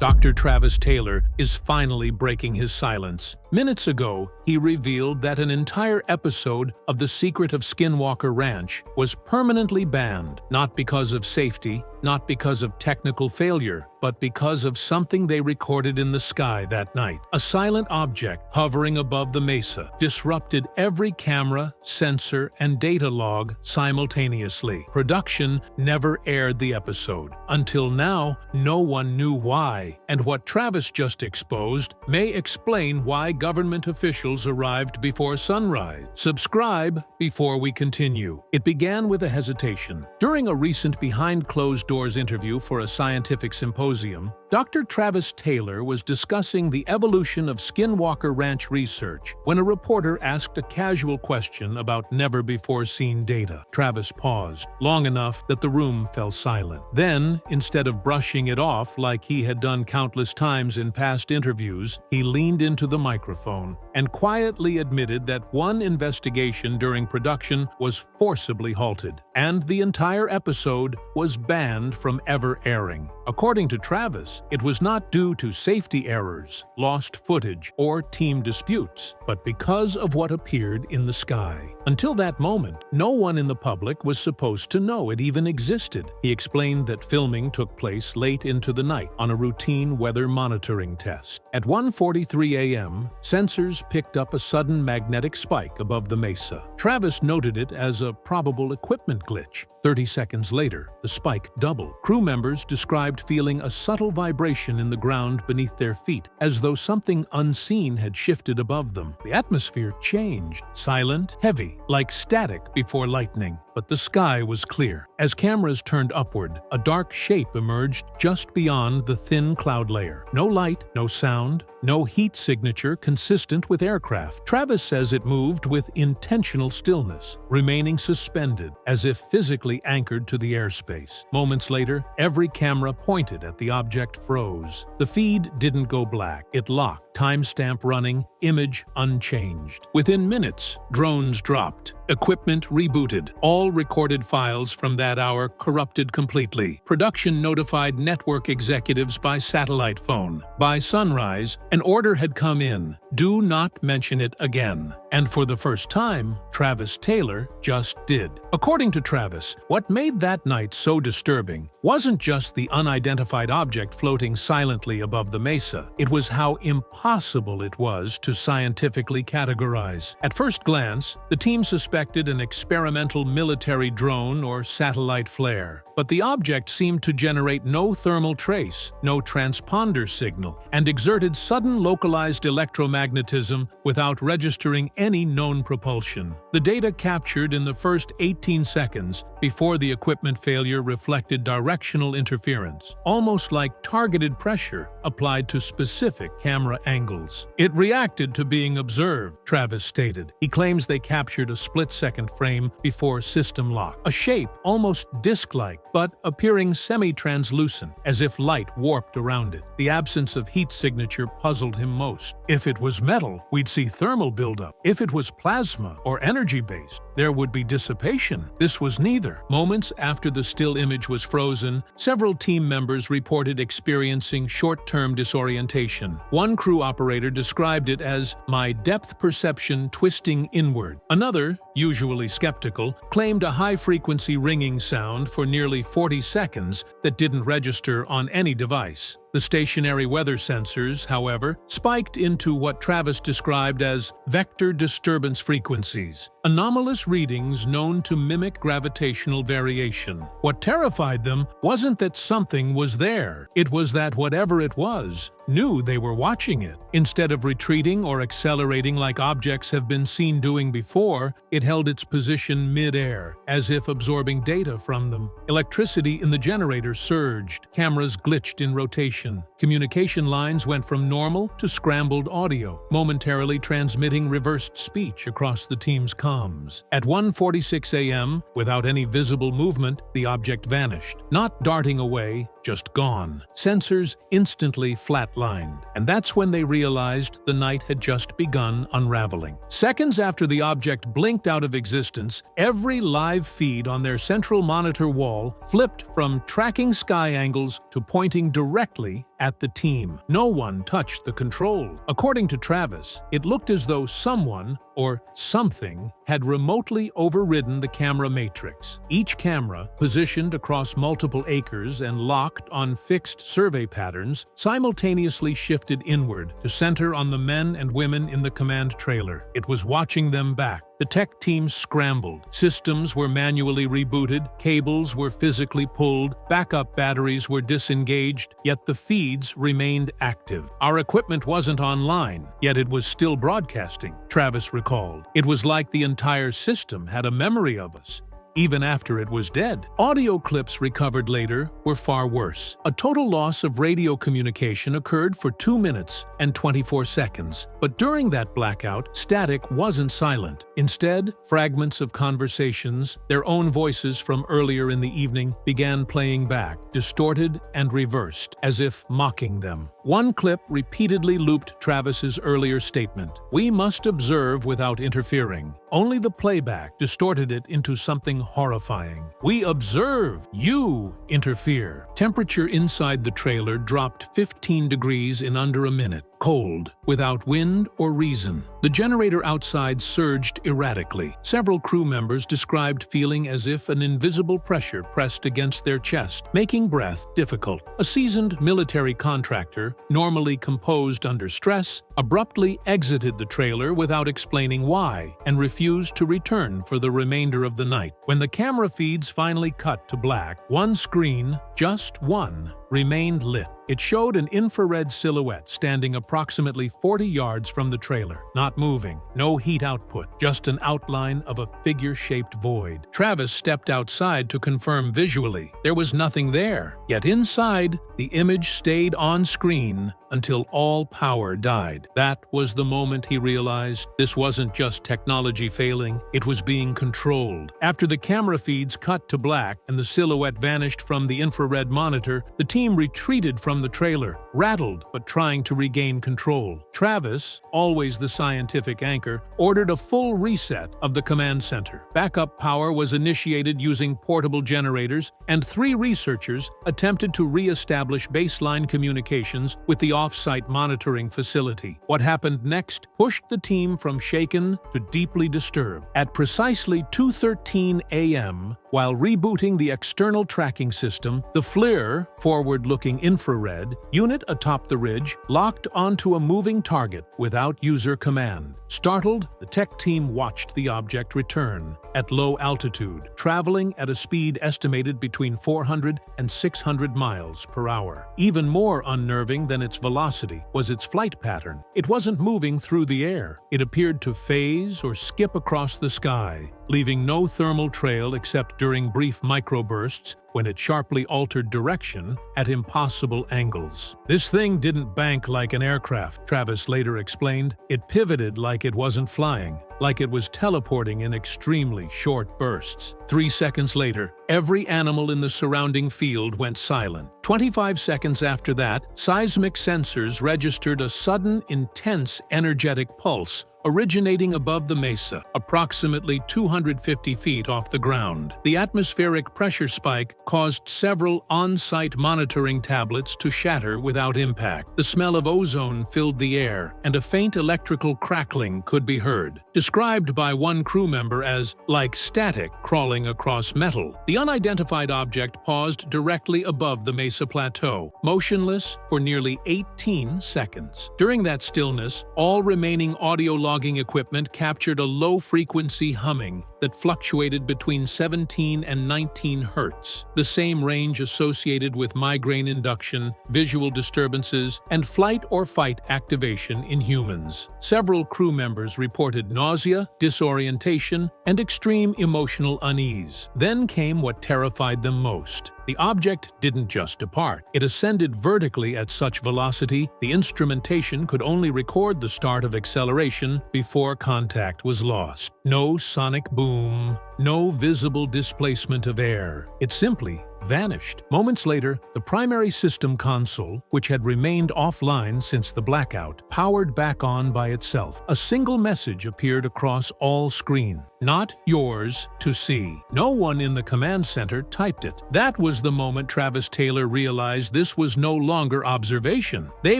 Dr. Travis Taylor is finally breaking his silence. Minutes ago, he revealed that an entire episode of The Secret of Skinwalker Ranch was permanently banned, not because of safety, not because of technical failure, but because of something they recorded in the sky that night. A silent object hovering above the mesa disrupted every camera, sensor, and data log simultaneously. Production never aired the episode. Until now, no one knew why, and what Travis just exposed may explain why government officials arrived before sunrise. Subscribe before we continue. It began with a hesitation. During a recent behind-closed-doors interview for a scientific symposium, Dr. Travis Taylor was discussing the evolution of Skinwalker Ranch research when a reporter asked a casual question about never-before-seen data. Travis paused, long enough that the room fell silent. Then, instead of brushing it off like he had done countless times in past interviews, he leaned into the microphone and quietly admitted that one investigation during production was forcibly halted, and the entire episode was banned from ever airing. According to Travis, it was not due to safety errors, lost footage, or team disputes, but because of what appeared in the sky. Until that moment, no one in the public was supposed to know it even existed. He explained that filming took place late into the night on a routine weather monitoring test. At 1:43 a.m., sensors picked up a sudden magnetic spike above the mesa. Travis noted it as a probable equipment glitch. 30 seconds later, the spike doubled. Crew members described feeling a subtle vibration in the ground beneath their feet, as though something unseen had shifted above them. The atmosphere changed, silent, heavy, like static before lightning. But the sky was clear. As cameras turned upward, a dark shape emerged just beyond the thin cloud layer. No light, no sound, no heat signature consistent with aircraft. Travis says it moved with intentional stillness, remaining suspended, as if physically anchored to the airspace. Moments later, every camera pointed at the object froze. The feed didn't go black. It locked, timestamp running, image unchanged. Within minutes, drones dropped, equipment rebooted, all recorded files from that hour corrupted completely. Production notified network executives by satellite phone. By sunrise, an order had come in: do not mention it again. And for the first time, Travis Taylor just did. According to Travis, what made that night so disturbing wasn't just the unidentified object floating silently above the mesa. It was how impossible it was to scientifically categorize. At first glance, the team suspected an experimental military drone or satellite flare. But the object seemed to generate no thermal trace, no transponder signal, and exerted sudden localized electromagnetism without registering any known propulsion. The data captured in the first 18 seconds before the equipment failure reflected directional interference, almost like targeted pressure applied to specific camera angles. It reacted to being observed, Travis stated. He claims they captured a split-second frame before system lock, a shape almost disc-like, but appearing semi-translucent, as if light warped around it. The absence of heat signature puzzled him most. If it was metal, we'd see thermal buildup. If it was plasma or energy-based, there would be dissipation. This was neither. Moments after the still image was frozen, several team members reported experiencing short-term disorientation. One crew operator described it as "my depth perception twisting inward." Another, usually skeptical, claimed a high-frequency ringing sound for nearly 40 seconds that didn't register on any device. The stationary weather sensors, however, spiked into what Travis described as vector disturbance frequencies, anomalous readings known to mimic gravitational variation. What terrified them wasn't that something was there. It was that whatever it was knew they were watching it. Instead of retreating or accelerating like objects have been seen doing before, it held its position mid-air, as if absorbing data from them. Electricity in the generator surged, cameras glitched in rotation. Communication lines went from normal to scrambled audio, momentarily transmitting reversed speech across the team's comms. At 1:46 a.m., without any visible movement, the object vanished. Not darting away, just gone. Sensors instantly flatlined, and that's when they realized the night had just begun unraveling. Seconds after the object blinked out of existence, every live feed on their central monitor wall flipped from tracking sky angles to pointing directly at the team. No one touched the control. According to Travis, it looked as though someone or something had remotely overridden the camera matrix. Each camera, positioned across multiple acres and locked on fixed survey patterns, simultaneously shifted inward to center on the men and women in the command trailer. It was watching them back. The tech team scrambled. Systems were manually rebooted, cables were physically pulled, backup batteries were disengaged, yet the feeds remained active. Our equipment wasn't online, yet it was still broadcasting, Travis recalled. It was like the entire system had a memory of us, even after it was dead. Audio clips recovered later were far worse. A total loss of radio communication occurred for 2 minutes and 24 seconds. But during that blackout, static wasn't silent. Instead, fragments of conversations, their own voices from earlier in the evening, began playing back, distorted and reversed, as if mocking them. One clip repeatedly looped Travis's earlier statement: "We must observe without interfering." Only the playback distorted it into something horrifying. "We observe, you interfere." Temperature inside the trailer dropped 15 degrees in under a minute. Cold, without wind or reason. The generator outside surged erratically. Several crew members described feeling as if an invisible pressure pressed against their chest, making breath difficult. A seasoned military contractor, normally composed under stress, abruptly exited the trailer without explaining why and refused to return for the remainder of the night. When the camera feeds finally cut to black, one screen, just one, remained lit. It showed an infrared silhouette standing approximately 40 yards from the trailer, not moving, no heat output, just an outline of a figure-shaped void. Travis stepped outside to confirm visually. There was nothing there, yet inside, the image stayed on screen until all power died. That was the moment he realized this wasn't just technology failing, it was being controlled. After the camera feeds cut to black and the silhouette vanished from the infrared monitor, the team retreated from the trailer, rattled but trying to regain control. Travis, always the scientific anchor, ordered a full reset of the command center. Backup power was initiated using portable generators, and 3 researchers attempted to re-establish baseline communications with the off-site monitoring facility. What happened next pushed the team from shaken to deeply disturbed. At precisely 2:13 a.m., while rebooting the external tracking system, the FLIR, forward-looking infrared, unit atop the ridge locked onto a moving target without user command. Startled, the tech team watched the object return at low altitude, traveling at a speed estimated between 400 and 600 miles per hour. Even more unnerving than its velocity was its flight pattern. It wasn't moving through the air. It appeared to phase or skip across the sky, leaving no thermal trail except during brief microbursts when it sharply altered direction at impossible angles. "This thing didn't bank like an aircraft," Travis later explained. "It pivoted like it wasn't flying, like it was teleporting in extremely short bursts." 3 seconds later, every animal in the surrounding field went silent. 25 seconds after that, seismic sensors registered a sudden, intense, energetic pulse originating above the mesa, approximately 250 feet off the ground. The atmospheric pressure spike caused several on-site monitoring tablets to shatter without impact. The smell of ozone filled the air, and a faint electrical crackling could be heard, described by one crew member as like static crawling across metal. The unidentified object paused directly above the mesa plateau, motionless for nearly 18 seconds. During that stillness, all remaining audio logging equipment captured a low-frequency humming that fluctuated between 17 and 19 hertz, the same range associated with migraine induction, visual disturbances, and flight or fight activation in humans. Several crew members reported nausea, disorientation, and extreme emotional unease. Then came what terrified them most. The object didn't just depart. It ascended vertically at such velocity, the instrumentation could only record the start of acceleration before contact was lost. No sonic boom, No visible displacement of air. It simply vanished. Moments later, the primary system console, which had remained offline since the blackout, powered back on by itself. A single message appeared across all screens. Not yours to see. No one in the command center typed it. That was the moment Travis Taylor realized this was no longer observation. They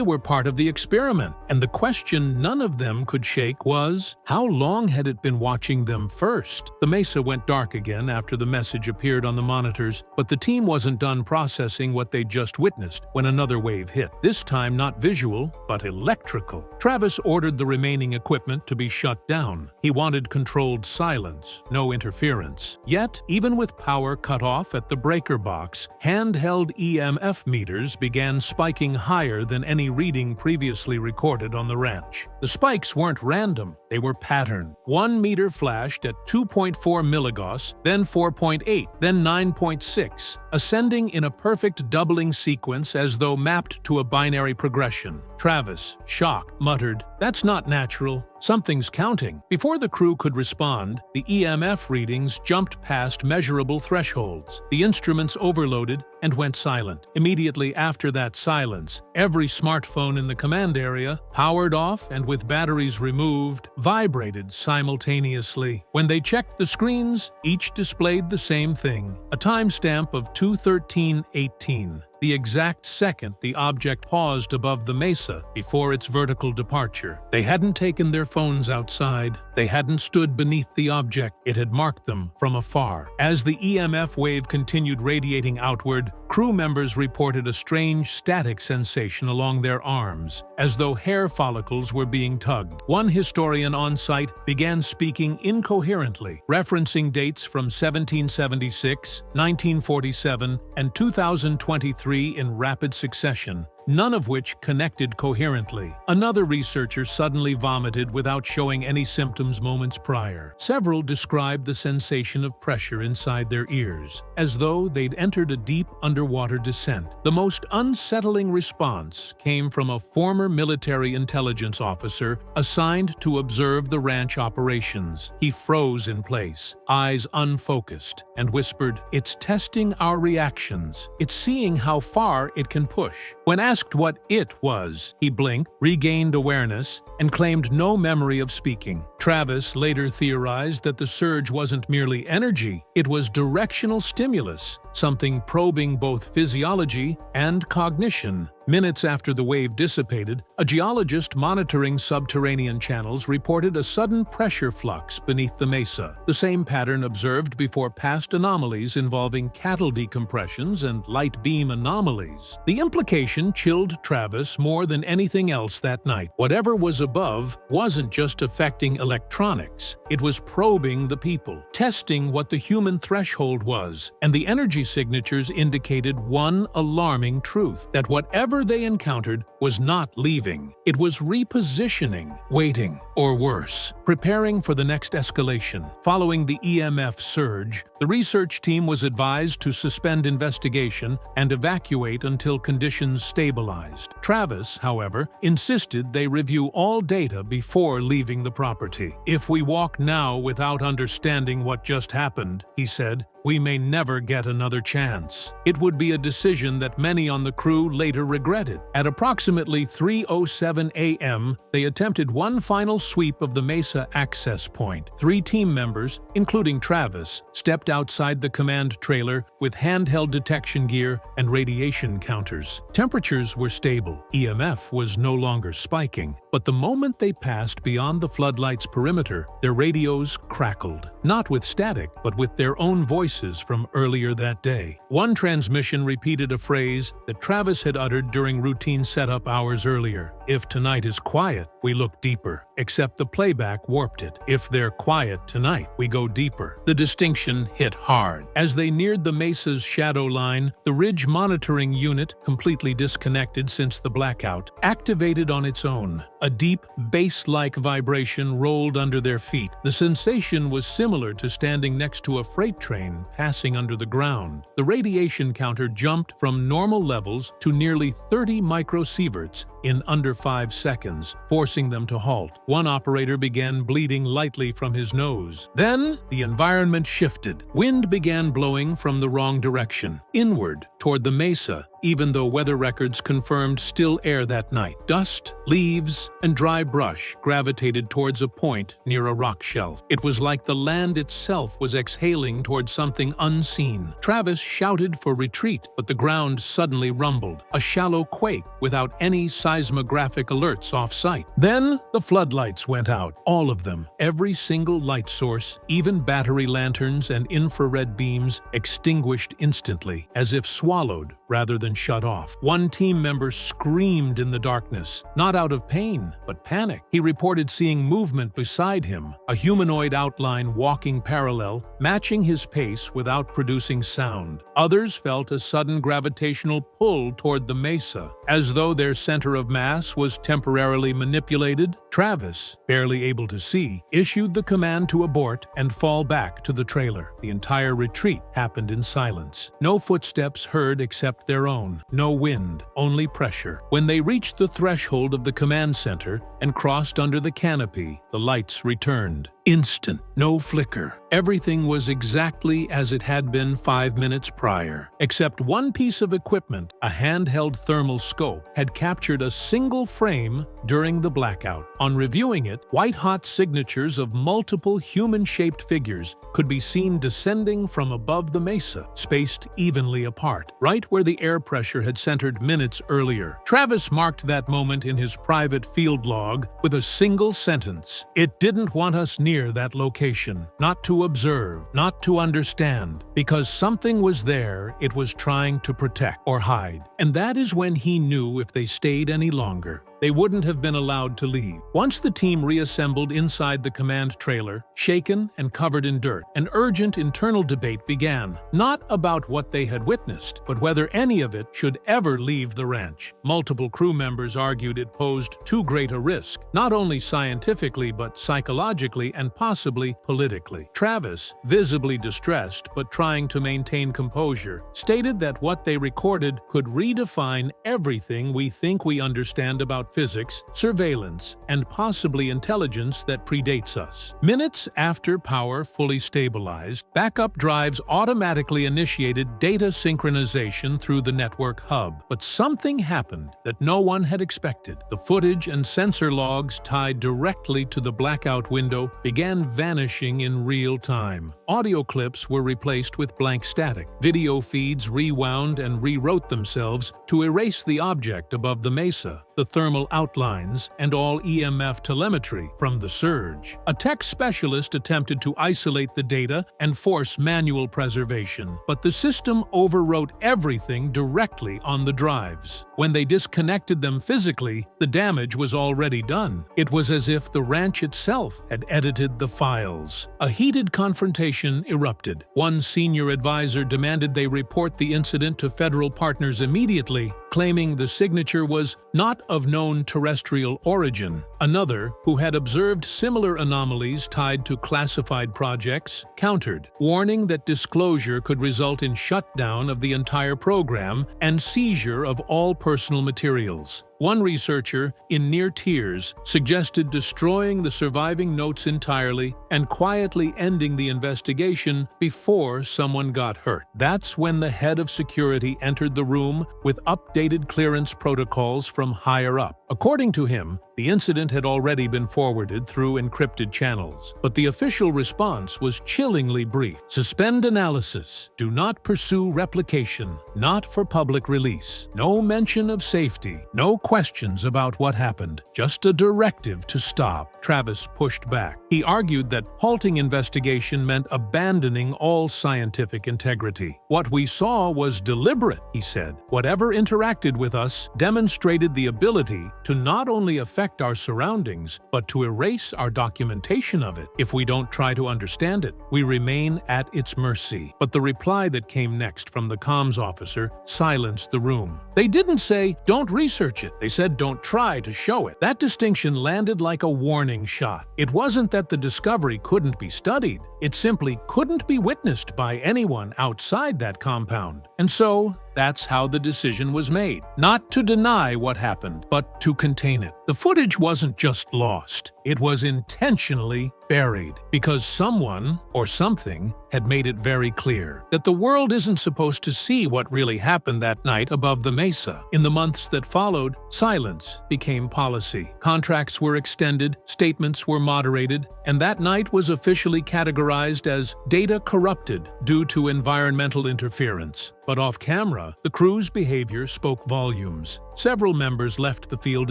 were part of the experiment, and the question none of them could shake was, how long had it been watching them first? The mesa went dark again after the message appeared on the monitors, but the team wasn't done processing what they'd just witnessed when another wave hit. This time not visual, but electrical. Travis ordered the remaining equipment to be shut down. He wanted controlled silence, no interference. Yet, even with power cut off at the breaker box, handheld EMF meters began spiking higher than any reading previously recorded on the ranch. The spikes weren't random, they were patterned. One meter flashed at 2.4 milligauss, then 4.8, then 9.6, ascending in a perfect doubling sequence as though mapped to a binary progression. Travis, shocked, muttered, "That's not natural. Something's counting." Before the crew could respond, the EMF readings jumped past measurable thresholds. The instruments overloaded and went silent. Immediately after that silence, every smartphone in the command area, powered off and with batteries removed, vibrated simultaneously. When they checked the screens, each displayed the same thing, a timestamp of 2:13:18. The exact second the object paused above the mesa before its vertical departure. They hadn't taken their phones outside. They hadn't stood beneath the object. It had marked them from afar. As the EMF wave continued radiating outward, crew members reported a strange static sensation along their arms, as though hair follicles were being tugged. One historian on site began speaking incoherently, referencing dates from 1776, 1947, and 2023 in rapid succession, none of which connected coherently. Another researcher suddenly vomited without showing any symptoms moments prior. Several described the sensation of pressure inside their ears, as though they'd entered a deep underwater descent. The most unsettling response came from a former military intelligence officer assigned to observe the ranch operations. He froze in place, eyes unfocused, and whispered, "It's testing our reactions. It's seeing how far it can push." When asked what it was, he blinked, regained awareness, and claimed no memory of speaking. Travis later theorized that the surge wasn't merely energy, it was directional stimulus, something probing both physiology and cognition. Minutes after the wave dissipated, a geologist monitoring subterranean channels reported a sudden pressure flux beneath the mesa, the same pattern observed before past anomalies involving cattle decompressions and light beam anomalies. The implication chilled Travis more than anything else that night. Whatever was above wasn't just affecting electronics, it was probing the people, testing what the human threshold was, and the energy signatures indicated one alarming truth, that whatever they encountered was not leaving. It was repositioning, waiting, or worse, preparing for the next escalation. Following the EMF surge, the research team was advised to suspend investigation and evacuate until conditions stabilized. Travis, however, insisted they review all data before leaving the property. "If we walk now without understanding what just happened," he said, "we may never get another chance." It would be a decision that many on the crew later regretted. At approximately 3:07 a.m., they attempted one final sweep of the mesa access point. 3 team members, including Travis, stepped outside the command trailer with handheld detection gear and radiation counters. Temperatures were stable. EMF was no longer spiking. But the moment they passed beyond the floodlight's perimeter, their radios crackled. Not with static, but with their own voices from earlier that day. One transmission repeated a phrase that Travis had uttered during routine setup hours earlier. "If tonight is quiet, we look deeper." Except the playback warped it. "If they're quiet tonight, we go deeper." The distinction hit hard. As they neared the mesa's shadow line, the ridge monitoring unit, completely disconnected since the blackout, activated on its own. A deep, bass-like vibration rolled under their feet. The sensation was similar to standing next to a freight train passing under the ground. The radiation counter jumped from normal levels to nearly 30 microsieverts, in under 5 seconds, forcing them to halt. One operator began bleeding lightly from his nose. Then, the environment shifted. Wind began blowing from the wrong direction, inward, toward the mesa, even though weather records confirmed still air that night. Dust, leaves, and dry brush gravitated towards a point near a rock shelf. It was like the land itself was exhaling towards something unseen. Travis shouted for retreat, but the ground suddenly rumbled, a shallow quake without any seismographic alerts off-site. Then the floodlights went out, all of them. Every single light source, even battery lanterns and infrared beams, extinguished instantly, as if swallowed rather than shut off. One team member screamed in the darkness, not out of pain, but panic. He reported seeing movement beside him, a humanoid outline walking parallel, matching his pace without producing sound. Others felt a sudden gravitational pull toward the mesa, as though their center of mass was temporarily manipulated. Travis, barely able to see, issued the command to abort and fall back to the trailer. The entire retreat happened in silence. No footsteps heard except their own. No wind, only pressure. When they reached the threshold of the command center and crossed under the canopy, the lights returned. Instant, no flicker. Everything was exactly as it had been 5 minutes prior, except one piece of equipment, a handheld thermal scope, had captured a single frame during the blackout. On reviewing it, white-hot signatures of multiple human-shaped figures could be seen descending from above the mesa, spaced evenly apart, right where the air pressure had centered minutes earlier. Travis marked that moment in his private field log with a single sentence: "It didn't want us near that location, not to observe, not to understand, because something was there it was trying to protect or hide." And that is when he knew if they stayed any longer, they wouldn't have been allowed to leave. Once the team reassembled inside the command trailer, shaken and covered in dirt, an urgent internal debate began, not about what they had witnessed, but whether any of it should ever leave the ranch. Multiple crew members argued it posed too great a risk, not only scientifically but psychologically and possibly politically. Travis, visibly distressed but trying to maintain composure, stated that what they recorded could redefine everything we think we understand about physics, surveillance, and possibly intelligence that predates us. Minutes after power fully stabilized, backup drives automatically initiated data synchronization through the network hub. But something happened that no one had expected. The footage and sensor logs tied directly to the blackout window began vanishing in real time. Audio clips were replaced with blank static. Video feeds rewound and rewrote themselves to erase the object above the mesa, the thermal outlines, and all EMF telemetry from the surge. A tech specialist attempted to isolate the data and force manual preservation, but the system overwrote everything directly on the drives. When they disconnected them physically, the damage was already done. It was as if the ranch itself had edited the files. A heated confrontation erupted. One senior advisor demanded they report the incident to federal partners immediately, claiming the signature was not of known terrestrial origin. Another, who had observed similar anomalies tied to classified projects, countered, warning that disclosure could result in shutdown of the entire program and seizure of all personal materials. One researcher, in near tears, suggested destroying the surviving notes entirely and quietly ending the investigation before someone got hurt. That's when the head of security entered the room with updated clearance protocols from higher up. According to him, the incident had already been forwarded through encrypted channels, but the official response was chillingly brief. Suspend analysis. Do not pursue replication. Not for public release. No mention of safety. No questions about what happened. Just a directive to stop. Travis pushed back. He argued that halting investigation meant abandoning all scientific integrity. What we saw was deliberate, he said. Whatever interacted with us demonstrated the ability to not only affect our surroundings, but to erase our documentation of it. If we don't try to understand it, we remain at its mercy. But the reply that came next from the comms officer silenced the room. They didn't say, "Don't research it." They said, "Don't try to show it." That distinction landed like a warning shot. It wasn't that the discovery couldn't be studied. It simply couldn't be witnessed by anyone outside that compound. And so, that's how the decision was made. Not to deny what happened, but to contain it. The footage wasn't just lost. It was intentionally buried because someone or something had made it very clear that the world isn't supposed to see what really happened that night above the mesa. In the months that followed, silence became policy. Contracts were extended, statements were moderated, and that night was officially categorized as data corrupted due to environmental interference. But off-camera, the crew's behavior spoke volumes. Several members left the field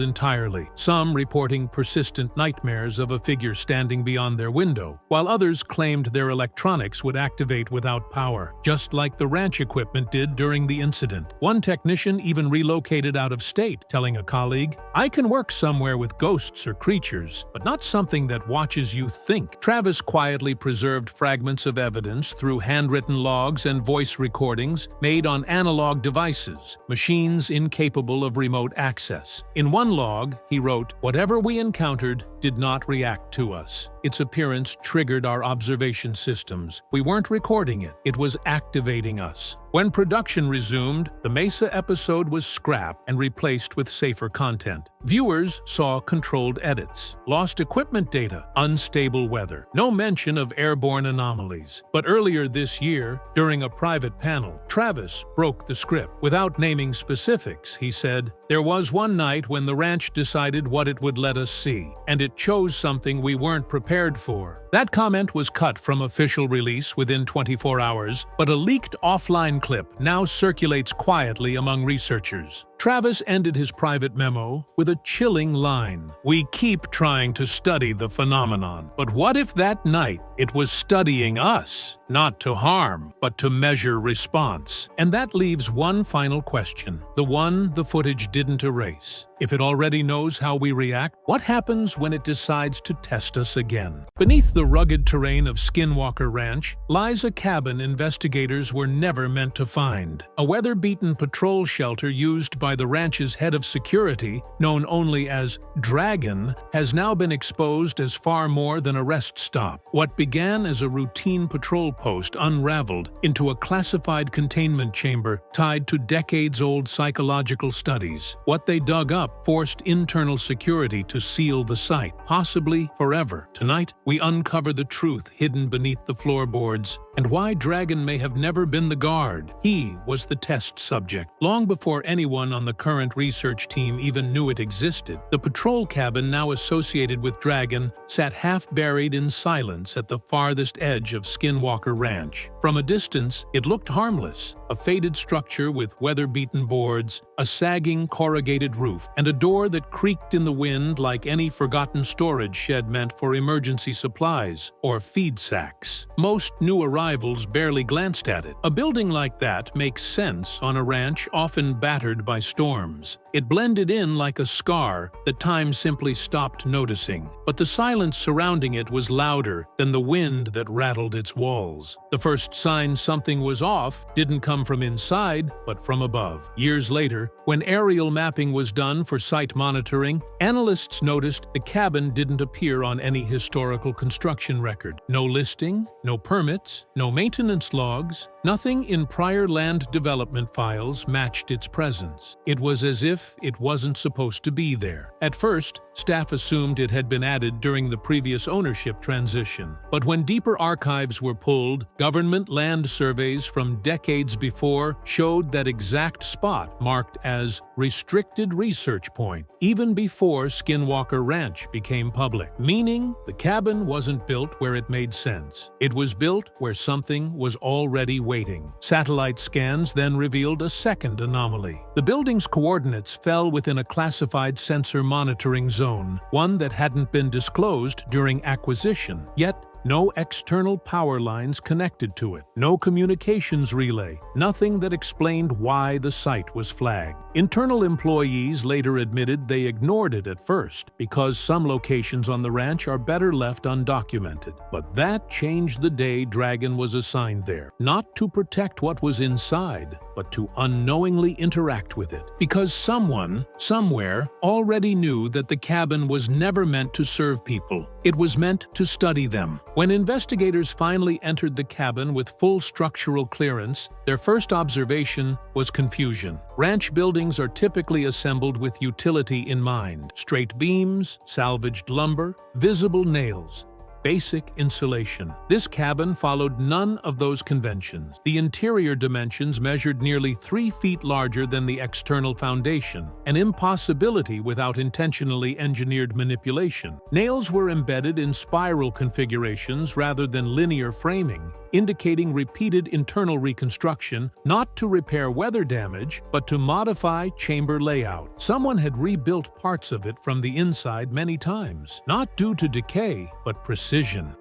entirely, some reporting persistent nightmares of a figure standing beyond their window, while others claimed their electronics would activate without power, just like the ranch equipment did during the incident. One technician even relocated out of state, telling a colleague, "I can work somewhere with ghosts or creatures, but not something that watches you think." Travis quietly preserved fragments of evidence through handwritten logs and voice recordings made on analog devices, machines incapable of remote access. In one log, he wrote, "Whatever we encountered did not react to us. Its appearance triggered our observation systems. We weren't recording it, it was activating us." When production resumed, the Mesa episode was scrapped and replaced with safer content. Viewers saw controlled edits, lost equipment data, unstable weather, no mention of airborne anomalies. But earlier this year, during a private panel, Travis broke the script. Without naming specifics, he said, "There was one night when the ranch decided what it would let us see, and it chose something we weren't prepared for." That comment was cut from official release within 24 hours, but a leaked offline clip now circulates quietly among researchers. Travis ended his private memo with a chilling line. "We keep trying to study the phenomenon, but what if that night it was studying us? Not to harm, but to measure response." And that leaves one final question, the one the footage didn't erase. If it already knows how we react, what happens when it decides to test us again? Beneath the rugged terrain of Skinwalker Ranch lies a cabin investigators were never meant to find. A weather-beaten patrol shelter used by the ranch's head of security, known only as Dragon, has now been exposed as far more than a rest stop. What began as a routine patrol post unraveled into a classified containment chamber tied to decades-old psychological studies. What they dug up forced internal security to seal the site, possibly forever. Tonight, we uncover the truth hidden beneath the floorboards and why Dragon may have never been the guard. He was the test subject. Long before anyone on the current research team even knew it existed, the patrol cabin now associated with Dragon sat half-buried in silence at the farthest edge of Skinwalker Ranch. From a distance, it looked harmless, a faded structure with weather-beaten boards, a sagging corrugated roof, and a door that creaked in the wind like any forgotten storage shed meant for emergency supplies or feed sacks. Most new arrivals barely glanced at it. A building like that makes sense on a ranch often battered by storms. It blended in like a scar that time simply stopped noticing. But the silence surrounding it was louder than the wind that rattled its walls. The first sign something was off didn't come from inside, but from above. Years later, when aerial mapping was done for site monitoring, analysts noticed the cabin didn't appear on any historical construction record. No listing, no permits, no maintenance logs, nothing in prior land development files matched its presence. It was as if it wasn't supposed to be there. At first, staff assumed it had been added during the previous ownership transition. But when deeper archives were pulled, government land surveys from decades before showed that exact spot marked as Restricted Research Point, even before Skinwalker Ranch became public. Meaning, the cabin wasn't built where it made sense. It was built where something was already waiting. Satellite scans then revealed a second anomaly. The building's coordinates fell within a classified sensor monitoring zone, one that hadn't been disclosed during acquisition. Yet, no external power lines connected to it, no communications relay, nothing that explained why the site was flagged. Internal employees later admitted they ignored it at first because some locations on the ranch are better left undocumented. But that changed the day Dragon was assigned there, not to protect what was inside, but to unknowingly interact with it. Because someone, somewhere, already knew that the cabin was never meant to serve people. It was meant to study them. When investigators finally entered the cabin with full structural clearance, their first observation was confusion. Ranch buildings are typically assembled with utility in mind: straight beams, salvaged lumber, visible nails, basic insulation. This cabin followed none of those conventions. The interior dimensions measured nearly 3 feet larger than the external foundation, an impossibility without intentionally engineered manipulation. Nails were embedded in spiral configurations rather than linear framing, indicating repeated internal reconstruction, not to repair weather damage, but to modify chamber layout. Someone had rebuilt parts of it from the inside many times, not due to decay, but precision.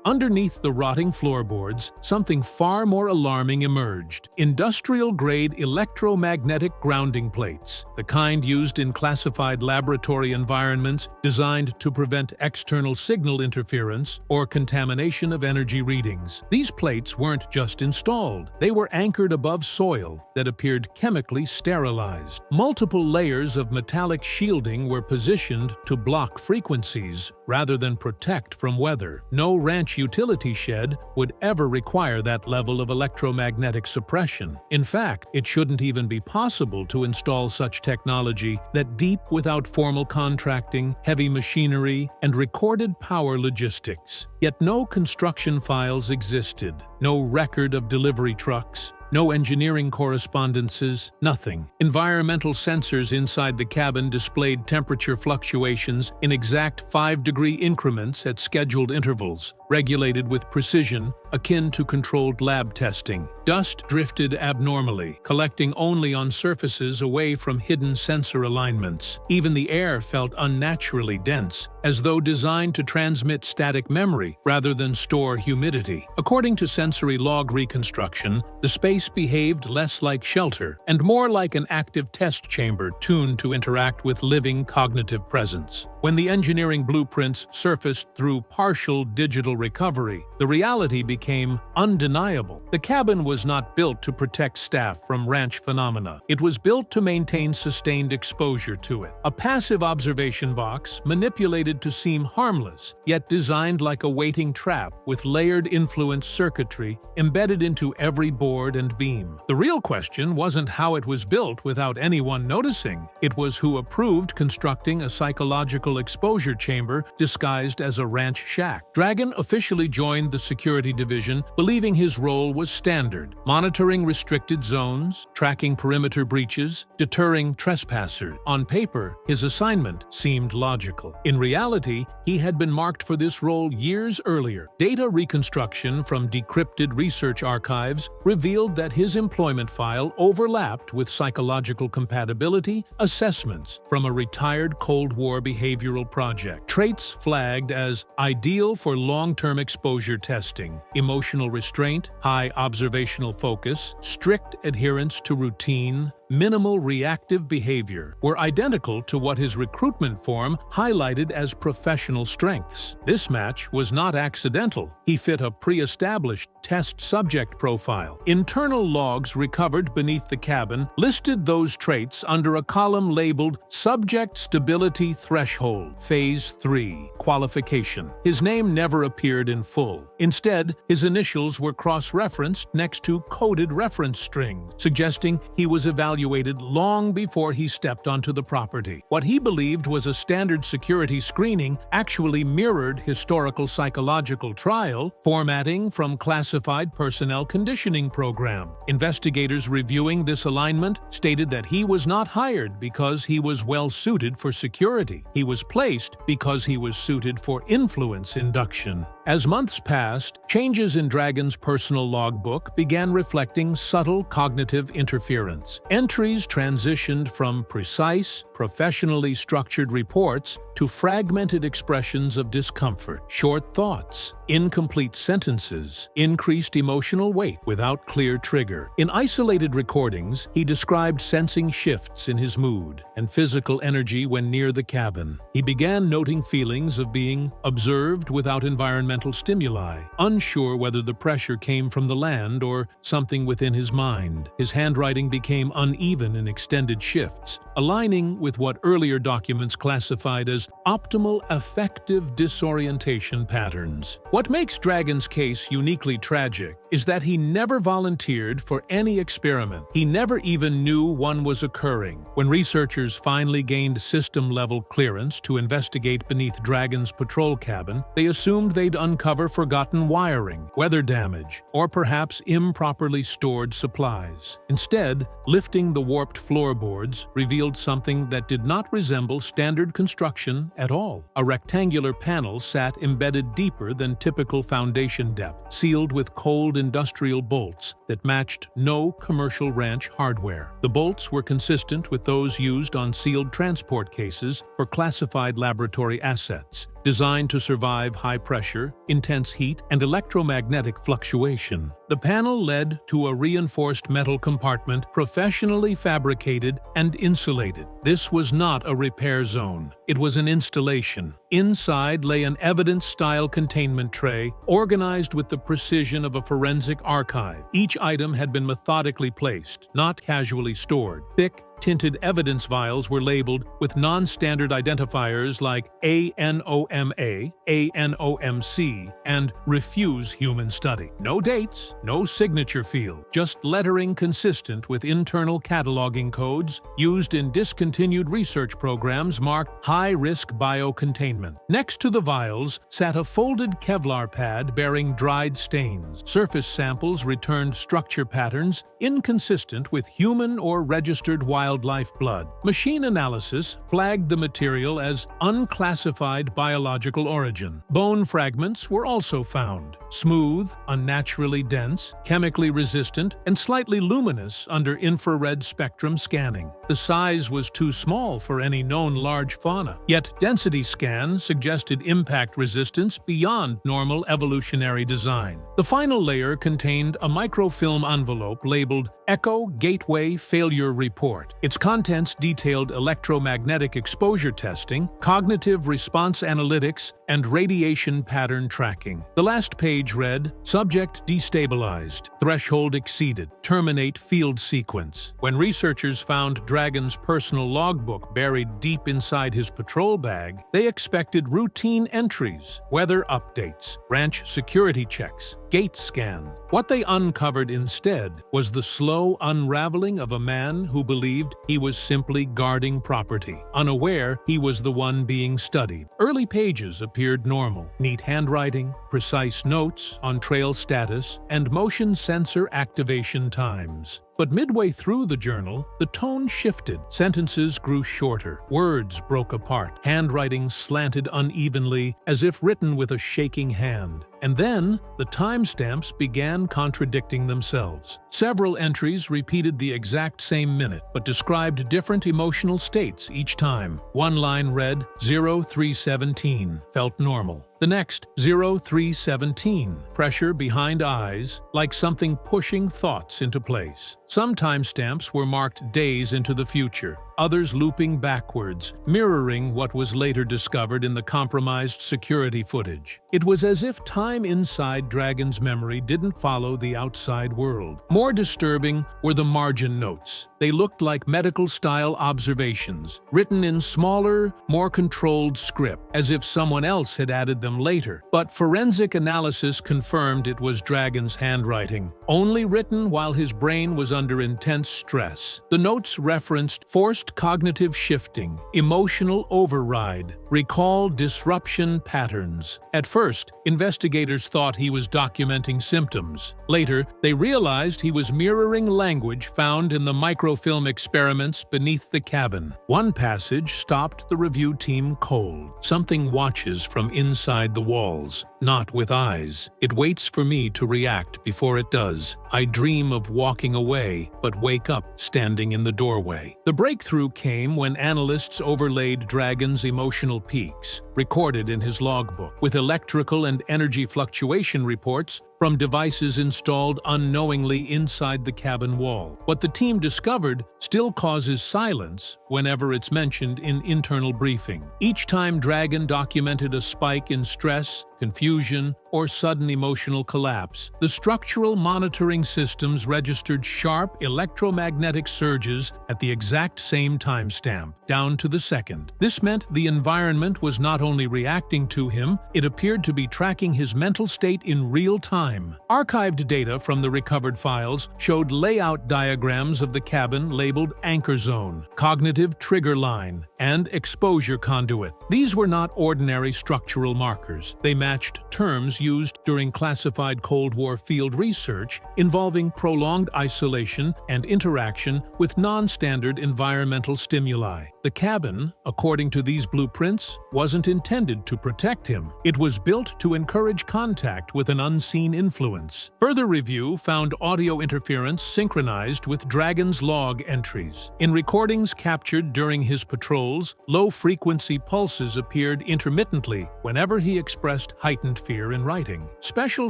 Underneath the rotting floorboards, something far more alarming emerged: industrial-grade electromagnetic grounding plates, the kind used in classified laboratory environments designed to prevent external signal interference or contamination of energy readings. These plates weren't just installed, they were anchored above soil that appeared chemically sterilized. Multiple layers of metallic shielding were positioned to block frequencies rather than protect from weather. No ranch utility shed would ever require that level of electromagnetic suppression. In fact, it shouldn't even be possible to install such technology that deep without formal contracting, heavy machinery, and recorded power logistics. Yet no construction files existed, no record of delivery trucks, no engineering correspondences, nothing. Environmental sensors inside the cabin displayed temperature fluctuations in exact 5-degree increments at scheduled intervals, regulated with precision akin to controlled lab testing. Dust drifted abnormally, collecting only on surfaces away from hidden sensor alignments. Even the air felt unnaturally dense, as though designed to transmit static memory rather than store humidity. According to sensory log reconstruction, the space behaved less like shelter and more like an active test chamber tuned to interact with living cognitive presence. When the engineering blueprints surfaced through partial digital recovery, the reality became undeniable. The cabin was not built to protect staff from ranch phenomena. It was built to maintain sustained exposure to it. A passive observation box, manipulated to seem harmless, yet designed like a waiting trap with layered influence circuitry embedded into every board and beam. The real question wasn't how it was built without anyone noticing. It was who approved constructing a psychological exposure chamber disguised as a ranch shack. Dragon officially joined the security division, believing his role was standard: monitoring restricted zones, tracking perimeter breaches, deterring trespassers. On paper, his assignment seemed logical. In reality, he had been marked for this role years earlier. Data reconstruction from decrypted research archives revealed that his employment file overlapped with psychological compatibility assessments from a retired Cold War behavioral project. Traits flagged as ideal for long-term exposure testing: emotional restraint, high observational focus, strict adherence to routine, minimal reactive behavior, were identical to what his recruitment form highlighted as professional strengths. This match was not accidental. He fit a pre-established test subject profile. Internal logs recovered beneath the cabin listed those traits under a column labeled Subject Stability Threshold, Phase 3, Qualification. His name never appeared in full. Instead, his initials were cross-referenced next to coded reference strings, suggesting he was evaluated long before he stepped onto the property. What he believed was a standard security screening actually mirrored historical psychological trial formatting from classified personnel conditioning program. Investigators reviewing this alignment stated that he was not hired because he was well suited for security. He was placed because he was suited for influence induction. As months passed, changes in Dragon's personal logbook began reflecting subtle cognitive interference. Entries transitioned from precise, professionally structured reports to fragmented expressions of discomfort, short thoughts, incomplete sentences, increased emotional weight without clear trigger. In isolated recordings, he described sensing shifts in his mood and physical energy when near the cabin. He began noting feelings of being observed without environmental stimuli, unsure whether the pressure came from the land or something within his mind. His handwriting became uneven in extended shifts, aligning with what earlier documents classified as as optimal affective disorientation patterns. What makes Dragon's case uniquely tragic is that he never volunteered for any experiment. He never even knew one was occurring. When researchers finally gained system-level clearance to investigate beneath Dragon's patrol cabin, they assumed they'd uncover forgotten wiring, weather damage, or perhaps improperly stored supplies. Instead, lifting the warped floorboards revealed something that did not resemble standard construction at all. A rectangular panel sat embedded deeper than typical foundation depth, sealed with cold industrial bolts that matched no commercial ranch hardware. The bolts were consistent with those used on sealed transport cases for classified laboratory assets, designed to survive high pressure, intense heat, and electromagnetic fluctuation. The panel led to a reinforced metal compartment professionally fabricated and insulated. This was not a repair zone. It was an installation. Inside lay an evidence-style containment tray, organized with the precision of a forensic archive. Each item had been methodically placed, not casually stored. Thick, tinted evidence vials were labeled with non-standard identifiers like ANOMA, ANOMC, and Refuse Human Study. No dates, no signature field, just lettering consistent with internal cataloging codes used in discontinued research programs marked high-risk biocontainment. Next to the vials sat a folded Kevlar pad bearing dried stains. Surface samples returned structure patterns inconsistent with human or registered wildlife blood. Machine analysis flagged the material as unclassified biological origin. Bone fragments were also found, smooth, unnaturally dense, chemically resistant, and slightly luminous under infrared spectrum scanning. The size was too small for any known large fauna, yet density scans suggested impact resistance beyond normal evolutionary design. The final layer contained a microfilm envelope labeled Echo Gateway Failure Report. Its contents detailed electromagnetic exposure testing, cognitive response analytics, and radiation pattern tracking. The last page read, Subject destabilized, threshold exceeded, terminate field sequence. When researchers found Dragon's personal logbook buried deep inside his patrol bag, they expected routine entries, weather updates, ranch security checks, gate scans. What they uncovered instead was the slow unraveling of a man who believed he was simply guarding property, unaware he was the one being studied. Early pages appeared normal: neat handwriting, precise notes on trail status, and motion sensor activation times. But midway through the journal, the tone shifted. Sentences grew shorter, words broke apart, handwriting slanted unevenly as if written with a shaking hand. And then, the timestamps began contradicting themselves. Several entries repeated the exact same minute, but described different emotional states each time. One line read, 0317, felt normal. The next, 0317, pressure behind eyes, like something pushing thoughts into place. Some timestamps were marked days into the future, others looping backwards, mirroring what was later discovered in the compromised security footage. It was as if time inside Dragon's memory didn't follow the outside world. More disturbing were the margin notes. They looked like medical-style observations, written in smaller, more controlled script, as if someone else had added them later. But forensic analysis confirmed it was Dragon's handwriting, only written while his brain was under intense stress. The notes referenced forced cognitive shifting, emotional override, recall disruption patterns. At first, investigators thought he was documenting symptoms. Later, they realized he was mirroring language found in the microfilm experiments beneath the cabin. One passage stopped the review team cold. Something watches from inside the walls, not with eyes. It waits for me to react before it does. I dream of walking away, but wake up standing in the doorway. The breakthrough came when analysts overlaid Dragon's emotional peaks, recorded in his logbook, with electrical and energy fluctuation reports from devices installed unknowingly inside the cabin wall. What the team discovered still causes silence whenever it's mentioned in internal briefing. Each time Dragon documented a spike in stress, confusion, or sudden emotional collapse, the structural monitoring systems registered sharp electromagnetic surges at the exact same timestamp, down to the second. This meant the environment was not only reacting to him, it appeared to be tracking his mental state in real time. Archived data from the recovered files showed layout diagrams of the cabin labeled Anchor Zone, Cognitive Trigger Line, and Exposure Conduit. These were not ordinary structural markers. They matched terms used during classified Cold War field research involving prolonged isolation and interaction with non-standard environmental stimuli. The cabin, according to these blueprints, wasn't intended to protect him. It was built to encourage contact with an unseen influence. Further review found audio interference synchronized with Dragon's log entries. In recordings captured during his patrols, low-frequency pulses appeared intermittently whenever he expressed heightened fear in writing. Special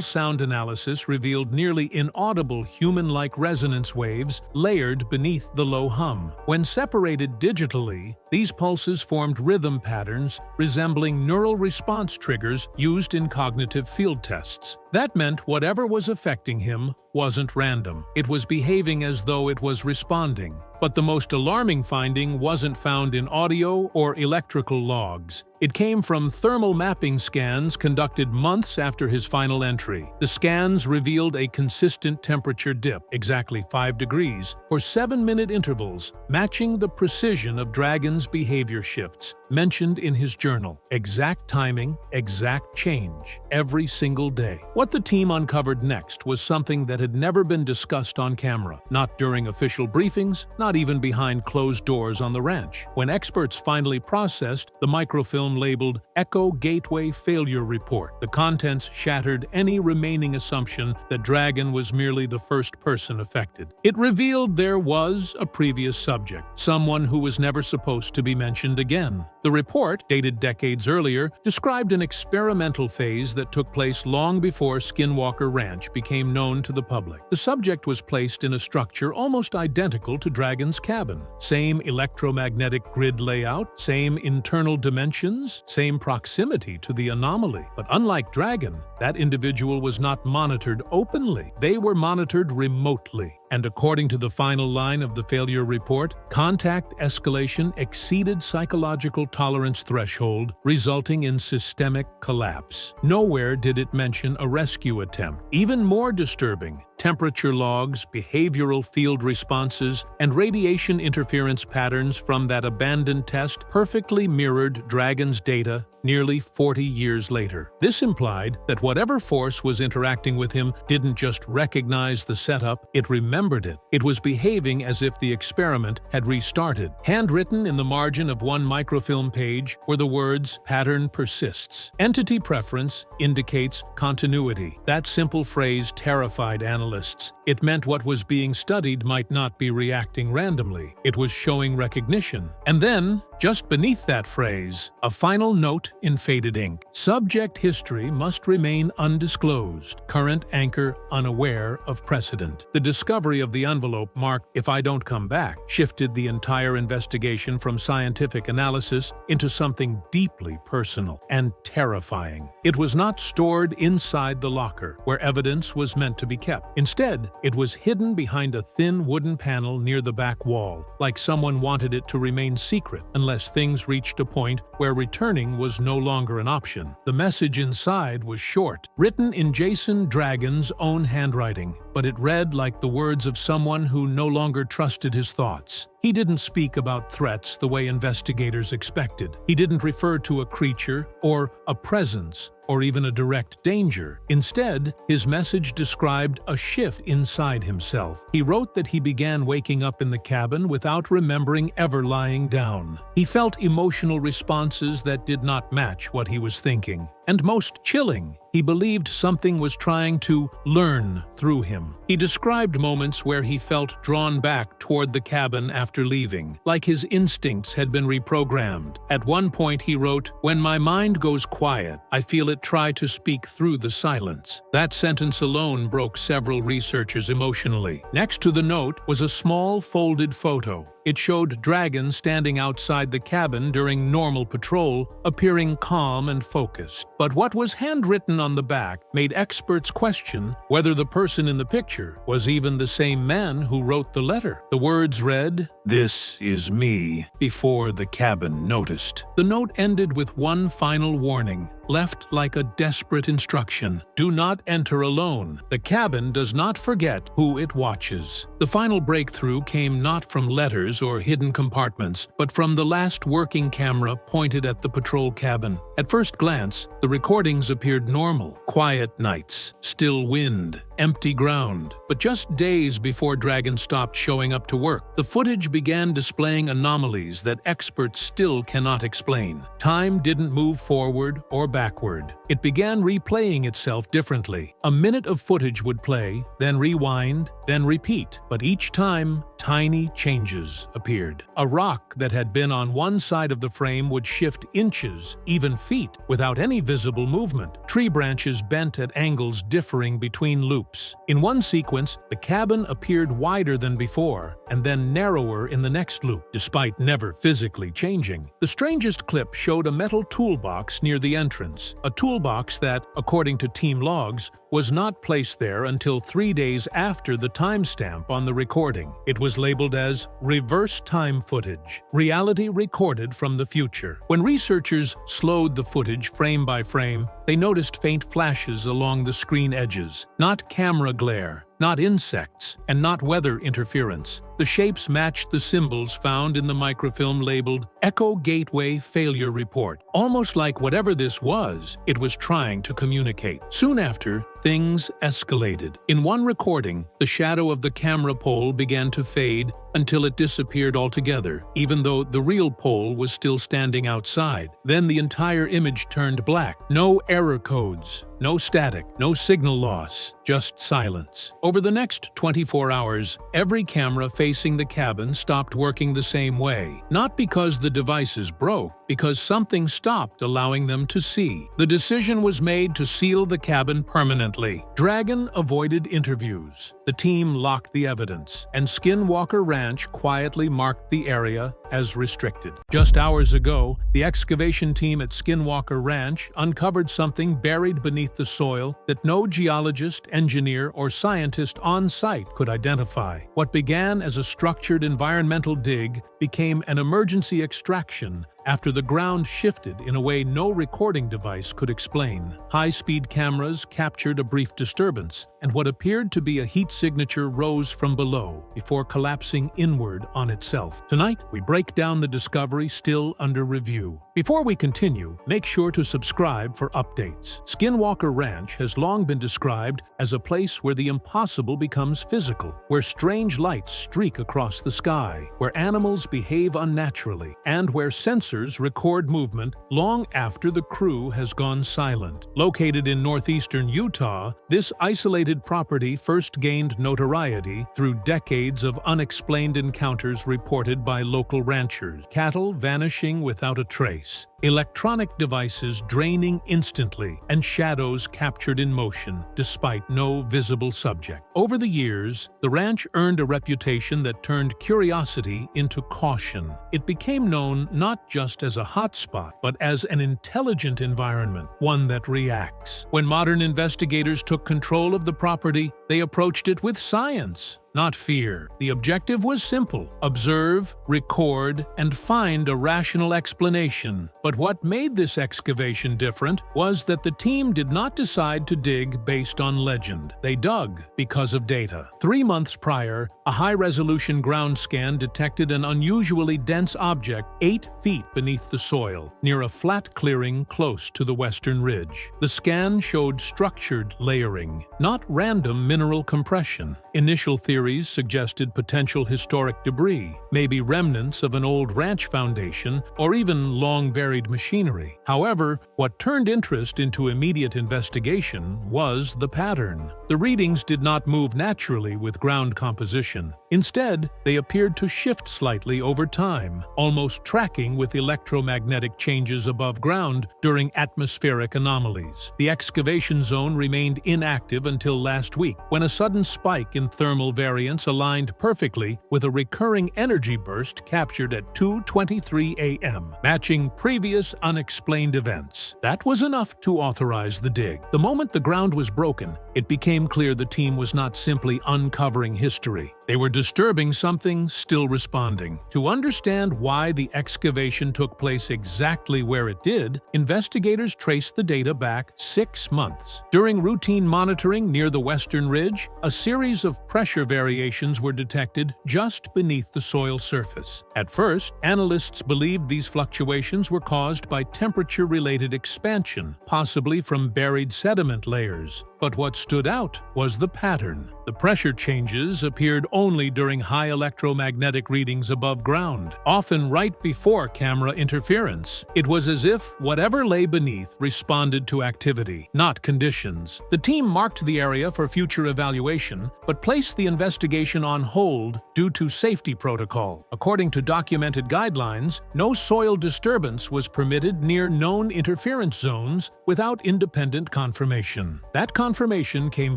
sound analysis revealed nearly inaudible human-like resonance waves layered beneath the low hum. When separated digitally, these pulses formed rhythm patterns resembling neural response triggers used in cognitive field tests. That meant whatever was affecting him wasn't random. It was behaving as though it was responding. But the most alarming finding wasn't found in audio or electrical logs. It came from thermal mapping scans conducted months after his final entry. The scans revealed a consistent temperature dip, exactly 5 degrees, for 7-minute intervals, matching the precision of Dragon's behavior shifts mentioned in his journal. Exact timing, exact change, every single day. What the team uncovered next was something that had never been discussed on camera, not during official briefings, not even behind closed doors on the ranch. When experts finally processed the microfilm labeled Echo Gateway Failure Report, the contents shattered any remaining assumption that Dragon was merely the first person affected. It revealed there was a previous subject, someone who was never supposed to be mentioned again. The report, dated decades earlier, described an experimental phase that took place long before Skinwalker Ranch became known to the public. The subject was placed in a structure almost identical to Dragon's cabin. Same electromagnetic grid layout, same internal dimensions, same proximity to the anomaly. But unlike Dragon, that individual was not monitored openly. They were monitored remotely. And according to the final line of the failure report, contact escalation exceeded psychological tolerance threshold, resulting in systemic collapse. Nowhere did it mention a rescue attempt. Even more disturbing, temperature logs, behavioral field responses, and radiation interference patterns from that abandoned test perfectly mirrored Dragon's data nearly 40 years later. This implied that whatever force was interacting with him didn't just recognize the setup, it remembered it. It was behaving as if the experiment had restarted. Handwritten in the margin of one microfilm page were the words, "Pattern persists. Entity preference indicates continuity." That simple phrase terrified analysts. It meant what was being studied might not be reacting randomly. It was showing recognition. And then, just beneath that phrase, a final note in faded ink. Subject history must remain undisclosed. Current anchor unaware of precedent. The discovery of the envelope marked "If I don't come back" shifted the entire investigation from scientific analysis into something deeply personal and terrifying. It was not stored inside the locker, where evidence was meant to be kept. Instead, it was hidden behind a thin wooden panel near the back wall, like someone wanted it to remain secret unless things reached a point where returning was no longer an option. The message inside was short, written in Jason Dragon's own handwriting, but it read like the words of someone who no longer trusted his thoughts. He didn't speak about threats the way investigators expected. He didn't refer to a creature or a presence or even a direct danger. Instead, his message described a shift inside himself. He wrote that he began waking up in the cabin without remembering ever lying down. He felt emotional responses that did not match what he was thinking. And most chilling, He believed something was trying to learn through him. He described moments where he felt drawn back toward the cabin after leaving, like his instincts had been reprogrammed. At one point he wrote, "When my mind goes quiet, I feel it try to speak through the silence." That sentence alone broke several researchers emotionally. Next to the note was a small folded photo. It showed Dragon standing outside the cabin during normal patrol, appearing calm and focused. But what was handwritten on the back made experts question whether the person in the picture was even the same man who wrote the letter. The words read, "This is me," before the cabin noticed. The note ended with one final warning, left like a desperate instruction. Do not enter alone. The cabin does not forget who it watches. The final breakthrough came not from letters or hidden compartments, but from the last working camera pointed at the patrol cabin. At first glance, the recordings appeared normal. Quiet nights, still wind, empty ground. But just days before Dragon stopped showing up to work, the footage began displaying anomalies that experts still cannot explain. Time didn't move forward or backward. It began replaying itself differently. A minute of footage would play, then rewind, then repeat. But each time, tiny changes appeared. A rock that had been on one side of the frame would shift inches, even feet, without any visible movement. Tree branches bent at angles differing between loops. In one sequence, the cabin appeared wider than before, and then narrower in the next loop, despite never physically changing. The strangest clip showed a metal toolbox near the entrance, a toolbox that, according to team logs, was not placed there until 3 days after the timestamp on the recording. It was labeled as reverse time footage, reality recorded from the future. When researchers slowed the footage frame by frame, they noticed faint flashes along the screen edges, not camera glare, not insects, and not weather interference. The shapes matched the symbols found in the microfilm labeled Echo Gateway Failure Report, almost like whatever this was, it was trying to communicate. Soon after, things escalated. In one recording, the shadow of the camera pole began to fade until it disappeared altogether, even though the real pole was still standing outside. Then the entire image turned black. No error codes, no static, no signal loss, just silence. Over the next 24 hours, every camera facing the cabin stopped working the same way. Not because the devices broke, because something stopped allowing them to see. The decision was made to seal the cabin permanently. Dragon avoided interviews. The team locked the evidence, and Skinwalker Ranch quietly marked the area as restricted. Just hours ago, the excavation team at Skinwalker Ranch uncovered something buried beneath the soil that no geologist, engineer, or scientist on site could identify. What began as a structured environmental dig became an emergency extraction after the ground shifted in a way no recording device could explain. High-speed cameras captured a brief disturbance, and what appeared to be a heat signature rose from below before collapsing inward on itself. Tonight, we break down the discovery still under review. Before we continue, make sure to subscribe for updates. Skinwalker Ranch has long been described as a place where the impossible becomes physical, where strange lights streak across the sky, where animals behave unnaturally, and where sensors record movement long after the crew has gone silent. Located in northeastern Utah, this isolated property first gained notoriety through decades of unexplained encounters reported by local ranchers, cattle vanishing without a trace, electronic devices draining instantly, and shadows captured in motion despite no visible subject. Over the years, the ranch earned a reputation that turned curiosity into caution. It became known not just as a hotspot, but as an intelligent environment, one that reacts. When modern investigators took control of the property, they approached it with science, not fear. The objective was simple: observe, record, and find a rational explanation. But what made this excavation different was that the team did not decide to dig based on legend. They dug because of data. 3 months prior, A high-resolution ground scan detected an unusually dense object 8 feet beneath the soil, near a flat clearing close to the western ridge. The scan showed structured layering, not random mineral compression. Initial theories suggested potential historic debris, maybe remnants of an old ranch foundation or even long-buried machinery. However, what turned interest into immediate investigation was the pattern. The readings did not move naturally with ground composition. Instead, they appeared to shift slightly over time, almost tracking with electromagnetic changes above ground during atmospheric anomalies. The excavation zone remained inactive until last week, when a sudden spike in thermal variance aligned perfectly with a recurring energy burst captured at 2:23 a.m., matching previous unexplained events. That was enough to authorize the dig. The moment the ground was broken, it became clear the team was not simply uncovering history. They were disturbing something still responding. To understand why the excavation took place exactly where it did, investigators traced the data back 6 months. During routine monitoring near the western ridge, a series of pressure variations were detected just beneath the soil surface. At first, analysts believed these fluctuations were caused by temperature-related expansion, possibly from buried sediment layers. But what stood out was the pattern. The pressure changes appeared only during high electromagnetic readings above ground, often right before camera interference. It was as if whatever lay beneath responded to activity, not conditions. The team marked the area for future evaluation, but placed the investigation on hold due to safety protocol. According to documented guidelines, no soil disturbance was permitted near known interference zones without independent confirmation. That confirmation came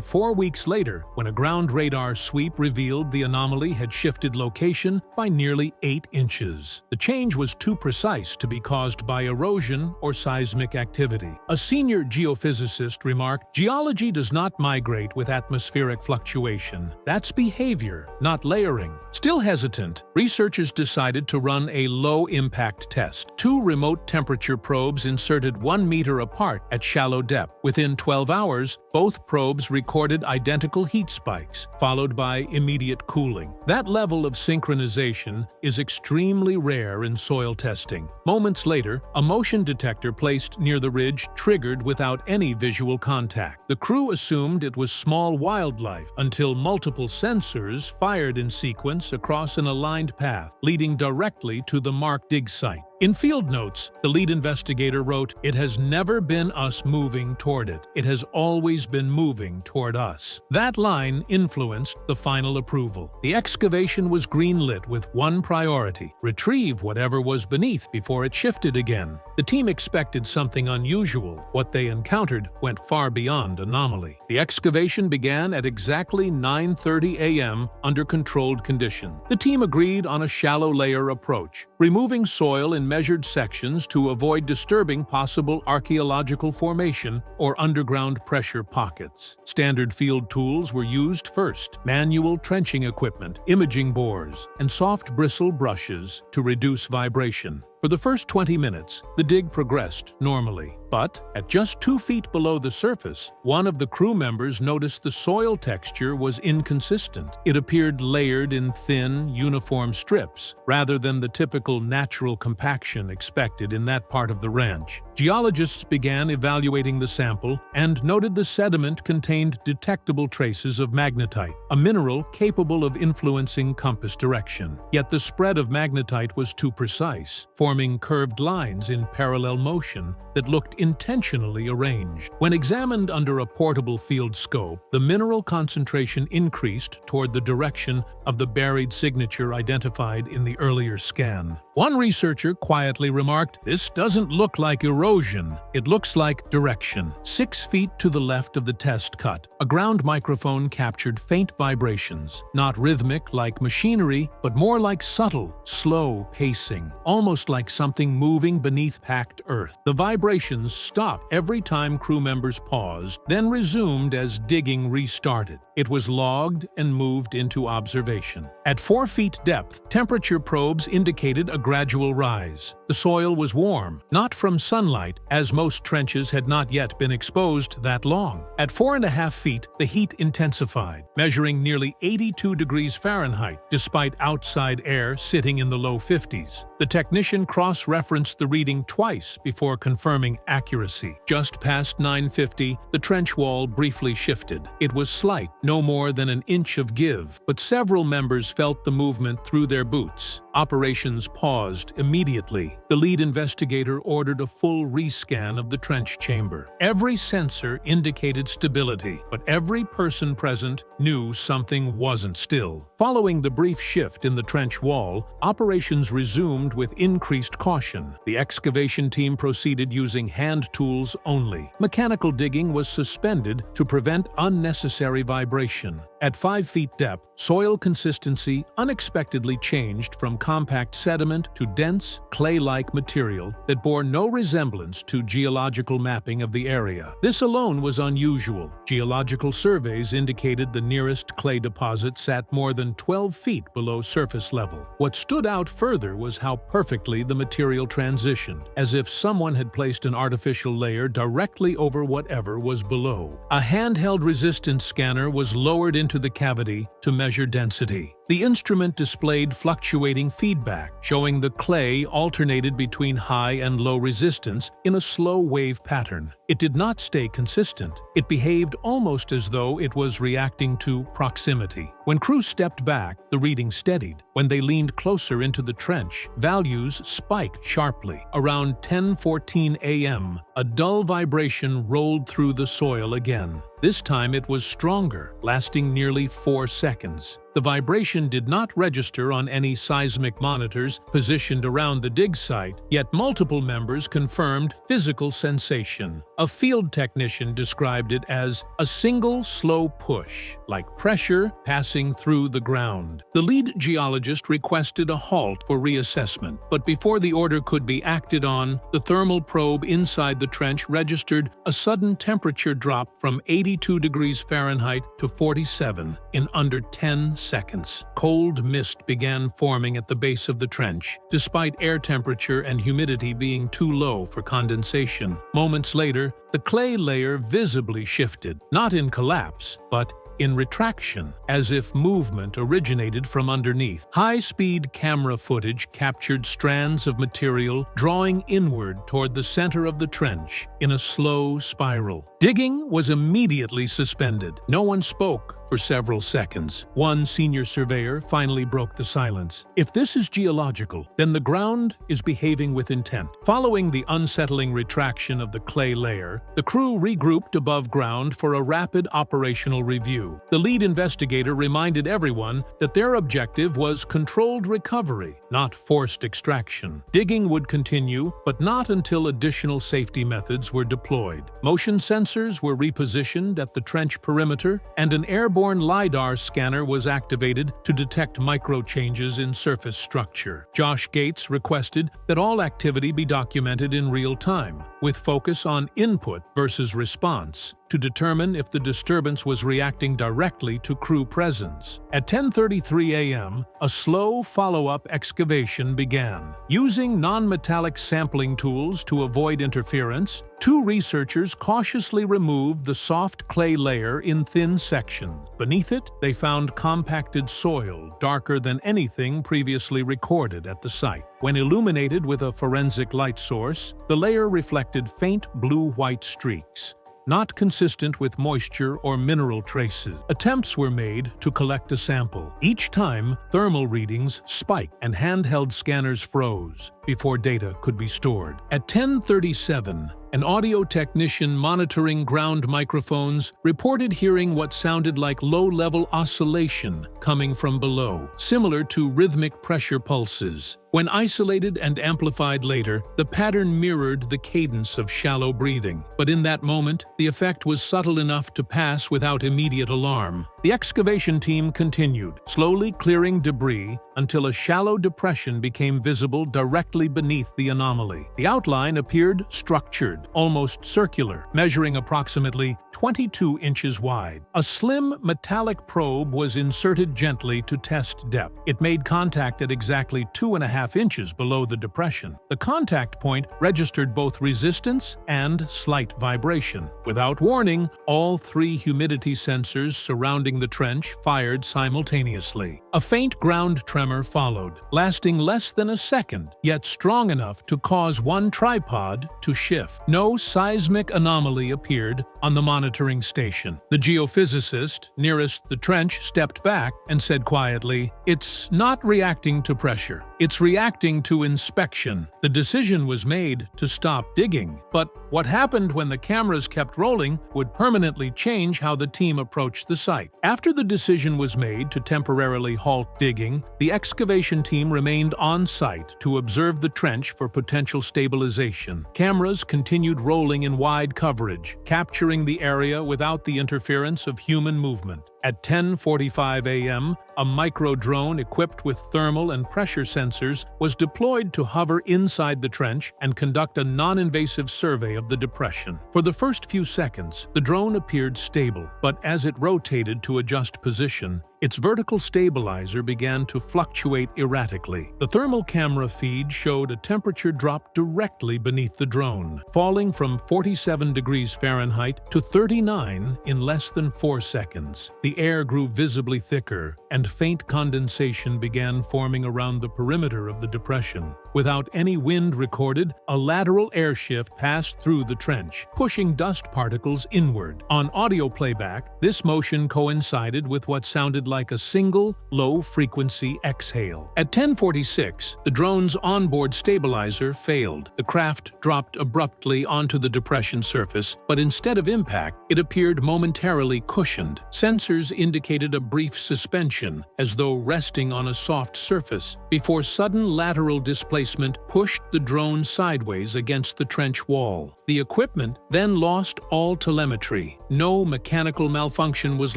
4 weeks later when a ground radar sweep revealed the anomaly had shifted location by nearly 8 inches. The change was too precise to be caused by erosion or seismic activity. A senior geophysicist remarked, "Geology does not migrate with atmospheric fluctuation. That's behavior, not layering." Still hesitant, researchers decided to run a low-impact test. 2 remote temperature probes inserted 1 meter apart at shallow depth. Within 12 hours, both probes recorded identical heat spikes, followed by immediate cooling. That level of synchronization is extremely rare in soil testing. Moments later, a motion detector placed near the ridge triggered without any visual contact. The crew assumed it was small wildlife until multiple sensors fired in sequence across an aligned path, leading directly to the marked dig site. In field notes, the lead investigator wrote, "It has never been us moving toward it. It has always been moving toward us." That line influenced the final approval. The excavation was greenlit with one priority: retrieve whatever was beneath before it shifted again. The team expected something unusual. What they encountered went far beyond anomaly. The excavation began at exactly 9:30 a.m. under controlled conditions. The team agreed on a shallow layer approach, removing soil in measured sections to avoid disturbing possible archaeological formation or underground pressure pockets. Standard field tools were used first: manual trenching equipment, imaging bores, and soft bristle brushes to reduce vibration. For the first 20 minutes, the dig progressed normally. But at just 2 feet below the surface, one of the crew members noticed the soil texture was inconsistent. It appeared layered in thin, uniform strips, rather than the typical natural compaction expected in that part of the ranch. Geologists began evaluating the sample and noted the sediment contained detectable traces of magnetite, a mineral capable of influencing compass direction. Yet the spread of magnetite was too precise, forming curved lines in parallel motion that looked intentionally arranged. When examined under a portable field scope, the mineral concentration increased toward the direction of the buried signature identified in the earlier scan. One researcher quietly remarked, "This doesn't look like erosion, it looks like direction." 6 feet to the left of the test cut, a ground microphone captured faint vibrations, not rhythmic like machinery, but more like subtle, slow pacing, almost like like something moving beneath packed earth. The vibrations stopped every time crew members paused, then resumed as digging restarted. It was logged and moved into observation. At 4 feet depth, temperature probes indicated a gradual rise. The soil was warm, not from sunlight, as most trenches had not yet been exposed that long. At 4.5 feet, the heat intensified, measuring nearly 82 degrees Fahrenheit, despite outside air sitting in the low 50s. The technician cross-referenced the reading twice before confirming accuracy. Just past 9:50, the trench wall briefly shifted. It was slight, no more than an inch of give, but several members felt the movement through their boots. Operations paused immediately. The lead investigator ordered a full rescan of the trench chamber. Every sensor indicated stability, but every person present knew something wasn't still. Following the brief shift in the trench wall, operations resumed with increased caution. The excavation team proceeded using hand tools only. Mechanical digging was suspended to prevent unnecessary vibration. At 5 feet depth, soil consistency unexpectedly changed from compact sediment to dense, clay-like material that bore no resemblance to geological mapping of the area. This alone was unusual. Geological surveys indicated the nearest clay deposit sat more than 12 feet below surface level. What stood out further was how perfectly the material transitioned, as if someone had placed an artificial layer directly over whatever was below. A handheld resistance scanner was lowered into the cavity to measure density. The instrument displayed fluctuating feedback, showing the clay alternated between high and low resistance in a slow wave pattern. It did not stay consistent. It behaved almost as though it was reacting to proximity. When crew stepped back, the reading steadied. When they leaned closer into the trench, values spiked sharply. Around 10:14 a.m., a dull vibration rolled through the soil again. This time it was stronger, lasting nearly 4 seconds. The vibration did not register on any seismic monitors positioned around the dig site, yet multiple members confirmed physical sensation. A field technician described it as a single slow push, like pressure passing through the ground. The lead geologist requested a halt for reassessment, but before the order could be acted on, the thermal probe inside the trench registered a sudden temperature drop from 82 degrees Fahrenheit to 47 in under 10 seconds. Cold mist began forming at the base of the trench, despite air temperature and humidity being too low for condensation. Moments later, the clay layer visibly shifted, not in collapse, but in retraction, as if movement originated from underneath. High-speed camera footage captured strands of material drawing inward toward the center of the trench in a slow spiral. Digging was immediately suspended. No one spoke for several seconds. One senior surveyor finally broke the silence. If this is geological, then the ground is behaving with intent. Following the unsettling retraction of the clay layer, the crew regrouped above ground for a rapid operational review. The lead investigator reminded everyone that their objective was controlled recovery, not forced extraction. Digging would continue, but not until additional safety methods were deployed. Motion sensors were repositioned at the trench perimeter, and an airborne LiDAR scanner was activated to detect micro changes in surface structure. Josh Gates requested that all activity be documented in real time, with focus on input versus response, to determine if the disturbance was reacting directly to crew presence. At 10:33 a.m., a slow follow-up excavation began. Using non-metallic sampling tools to avoid interference, 2 researchers cautiously removed the soft clay layer in thin sections. Beneath it, they found compacted soil, darker than anything previously recorded at the site. When illuminated with a forensic light source, the layer reflected faint blue-white streaks, not consistent with moisture or mineral traces. Attempts were made to collect a sample. Each time, thermal readings spiked and handheld scanners froze before data could be stored. At 10:37, an audio technician monitoring ground microphones reported hearing what sounded like low-level oscillation coming from below, similar to rhythmic pressure pulses. When isolated and amplified later, the pattern mirrored the cadence of shallow breathing. But in that moment, the effect was subtle enough to pass without immediate alarm. The excavation team continued, slowly clearing debris until a shallow depression became visible directly beneath the anomaly. The outline appeared structured, almost circular, measuring approximately 22 inches wide. A slim metallic probe was inserted gently to test depth. It made contact at exactly 2.5 inches below the depression. The contact point registered both resistance and slight vibration. Without warning, all 3 humidity sensors surrounding the trench fired simultaneously. A faint ground tremor followed, lasting less than a second, yet strong enough to cause one tripod to shift. No seismic anomaly appeared on the monitoring station. The geophysicist nearest the trench stepped back and said quietly, "It's not reacting to pressure. It's reacting to inspection." The decision was made to stop digging, but what happened when the cameras kept rolling would permanently change how the team approached the site. After the decision was made to temporarily halt digging, the excavation team remained on site to observe the trench for potential stabilization. Cameras continued rolling in wide coverage, capturing the area without the interference of human movement. At 10:45 a.m., a micro-drone equipped with thermal and pressure sensors was deployed to hover inside the trench and conduct a non-invasive survey of the depression. For the first few seconds, the drone appeared stable, but as it rotated to adjust position, its vertical stabilizer began to fluctuate erratically. The thermal camera feed showed a temperature drop directly beneath the drone, falling from 47 degrees Fahrenheit to 39 in less than 4 seconds. The air grew visibly thicker, and faint condensation began forming around the perimeter of the depression. Without any wind recorded, a lateral air shift passed through the trench, pushing dust particles inward. On audio playback, this motion coincided with what sounded like a single, low-frequency exhale. At 10:46, the drone's onboard stabilizer failed. The craft dropped abruptly onto the depression surface, but instead of impact, it appeared momentarily cushioned. Sensors indicated a brief suspension, as though resting on a soft surface, before sudden lateral displacement pushed the drone sideways against the trench wall. The equipment then lost all telemetry. No mechanical malfunction was